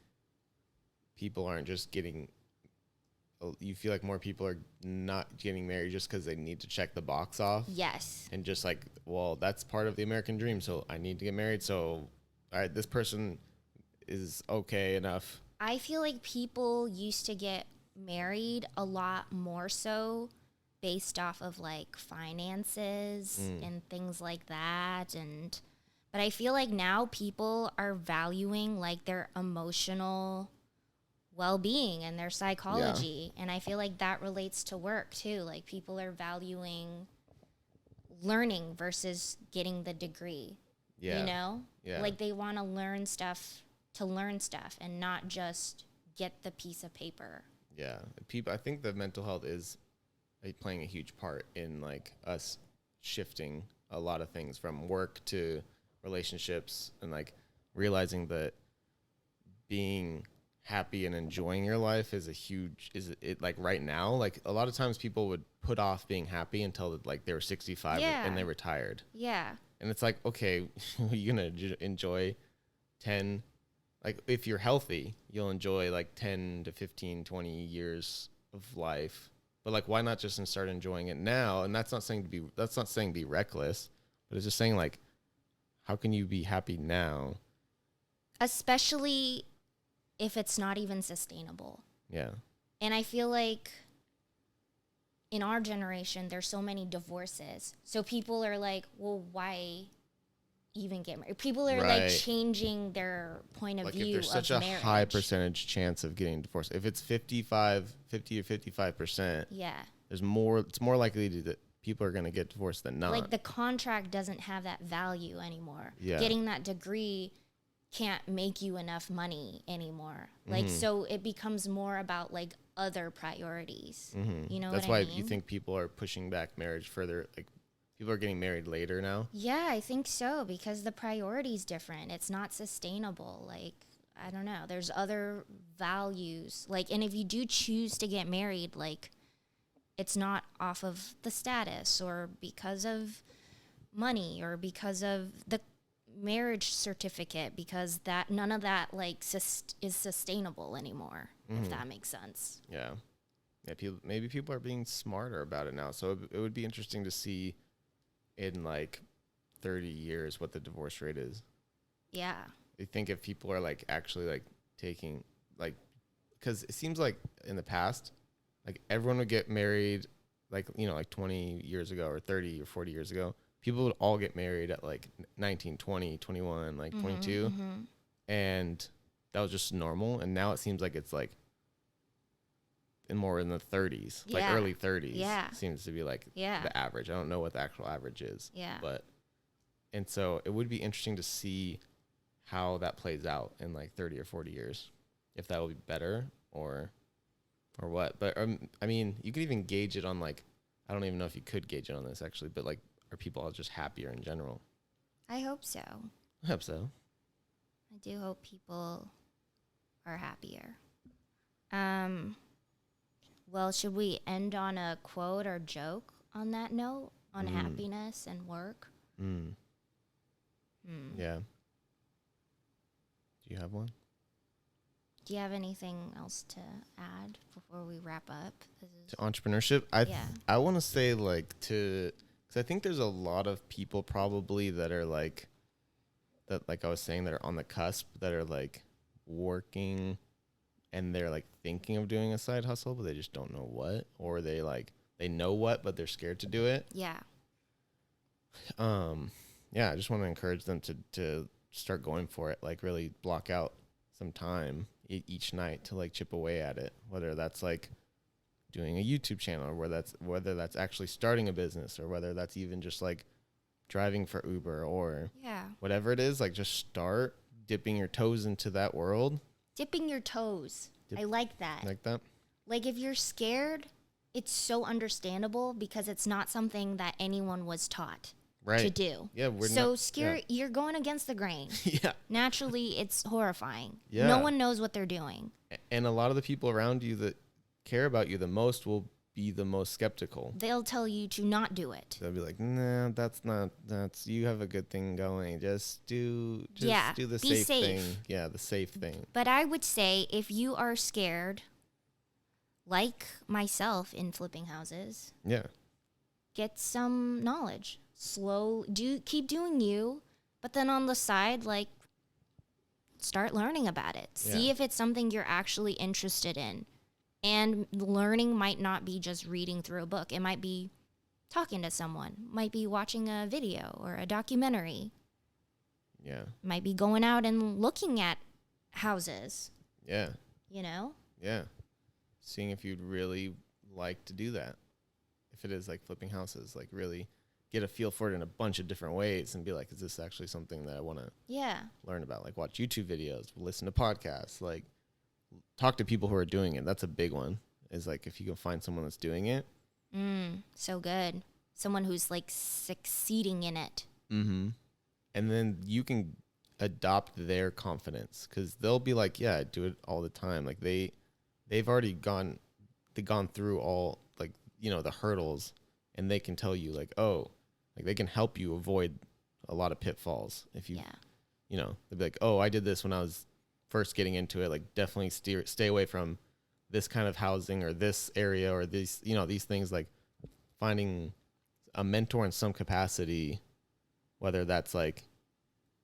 people aren't just getting. You feel like more people are not getting married just because they need to check the box off. Yes. And just like, well, that's part of the American dream, so I need to get married. So, all right, this person is okay enough. I feel like people used to get married a lot more so based off of like finances and things like that, and but I feel like now people are valuing like their emotional well-being and their psychology, and I feel like that relates to work too. Like people are valuing learning versus getting the degree. Yeah. You know? Yeah. Like they want to learn stuff and not just get the piece of paper. Yeah. People, I think the mental health is playing a huge part in like us shifting a lot of things from work to relationships, and like realizing that being happy and enjoying your life is like right now, like a lot of times people would put off being happy until like they were 65 and they retired. Yeah. And it's like, okay, you're going to enjoy 10, like if you're healthy, you'll enjoy like 10 to 15, 20 years of life. But like, why not just start enjoying it now? And that's not saying be reckless, but it's just saying like, how can you be happy now? Especially if it's not even sustainable. Yeah. And I feel like in our generation, there's so many divorces. So people are like, well, why even get married? People are like changing their point of like view if there's such of a marriage. high percentage chance of getting divorced, if it's 50 or 55%, yeah, it's more likely that people are going to get divorced than not. like the contract doesn't have that value anymore. Yeah. Getting that degree can't make you enough money anymore. Like, so it becomes more about like other priorities. You know That's what I why mean? you think people are pushing back marriage further. Like people are getting married later now. Yeah, I think so, because the priority's different. It's not sustainable. Like, I don't know. There's other values. Like, and if you do choose to get married, like, it's not off of the status or because of money or because of the marriage certificate, because that none of that like is sustainable anymore, if that makes sense. Yeah. Maybe people are being smarter about it now. So it would be interesting to see in like 30 years what the divorce rate is. Yeah. I think if people are like actually like taking like, because it seems like in the past, like everyone would get married like, you know, like 20 years ago or 30 or 40 years ago. People would all get married at like 19, 20, 21, like 22. And that was just normal. And now it seems like it's like in the 30s, like early 30s. Yeah. Seems to be like the average. I don't know what the actual average is. Yeah. And so it would be interesting to see how that plays out in like 30 or 40 years, if that will be better or what. But I mean, you could even gauge it on like, I don't even know if you could gauge it on this actually, but like, are people all just happier in general? I hope so. I hope so. I do hope people are happier. Well, should we end on a quote or joke on that note, on happiness and work? Yeah. Do you have one? Do you have anything else to add before we wrap up? To entrepreneurship, Yeah. I want to say like because I think there's a lot of people probably that are like that, like I was saying, that are on the cusp, that are like working and they're like thinking of doing a side hustle, but they just don't know what, or they know what, but they're scared to do it. Yeah. Yeah, I just want to encourage them to start going for it. Like really block out some time each night to like chip away at it, whether that's like doing a YouTube channel, or whether that's actually starting a business, or whether that's even just like driving for Uber, or whatever it is. Like just start dipping your toes into that world. Dipping your toes. I like that. Like that? Like if you're scared, it's so understandable because it's not something that anyone was taught to do. Yeah, you're going against the grain. Yeah. Naturally, it's horrifying. Yeah. No one knows what they're doing. And a lot of the people around you that care about you the most will be the most skeptical. They'll tell you to not do it. They'll be like, nah, that's you have a good thing going. Just do the safe thing. Yeah, the safe thing. But I would say if you are scared, like myself in flipping houses, get some knowledge. Keep doing you, but then on the side, like, start learning about it. See if it's something you're actually interested in. And learning might not be just reading through a book. It might be talking to someone, might be watching a video or a documentary. Yeah. Might be going out and looking at houses. Yeah. You know? Yeah. Seeing if you'd really like to do that. If it is like flipping houses, like really get a feel for it in a bunch of different ways and be like, is this actually something that I want to learn about? Like watch YouTube videos, listen to podcasts, like talk to people who are doing it. That's a big one, is like if you can find someone that's doing it. So good. Someone who's like succeeding in it. Mm-hmm. And then you can adopt their confidence, because they'll be like, yeah, I do it all the time. Like they've already gone through all, like, you know, the hurdles, and they can tell you like, oh, like they can help you avoid a lot of pitfalls. If you, you know, they'll be like, oh, I did this when I was first getting into it. Like definitely stay away from this kind of housing or this area or these, you know, these things. Like finding a mentor in some capacity, whether that's like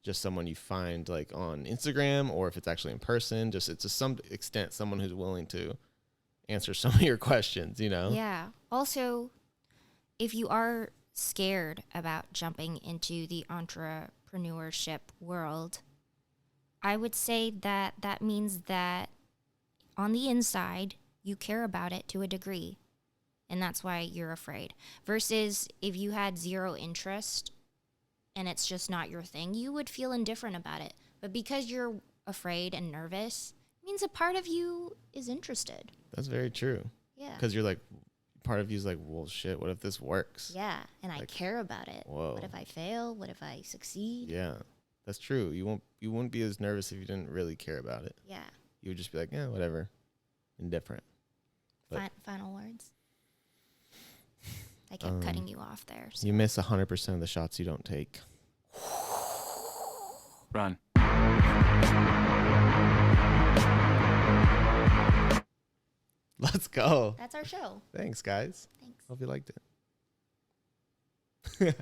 just someone you find like on Instagram, or if it's actually in person, just it's to some extent someone who's willing to answer some of your questions, you know? Yeah. Also, if you are scared about jumping into the entrepreneurship world, I would say that means that on the inside, you care about it to a degree. And that's why you're afraid. Versus if you had zero interest and it's just not your thing, you would feel indifferent about it. But because you're afraid and nervous, it means a part of you is interested. That's very true. Yeah. Because you're like, part of you's like, well, shit, what if this works? Yeah, and like, I care about it. Whoa. What if I fail? What if I succeed? Yeah, that's true. You wouldn't be as nervous if you didn't really care about it. Yeah. You would just be like, yeah, whatever, indifferent. Final words. I kept cutting you off there. So. You miss 100% of the shots you don't take. Run. Let's go. That's our show. Thanks, guys. Thanks. Hope you liked it.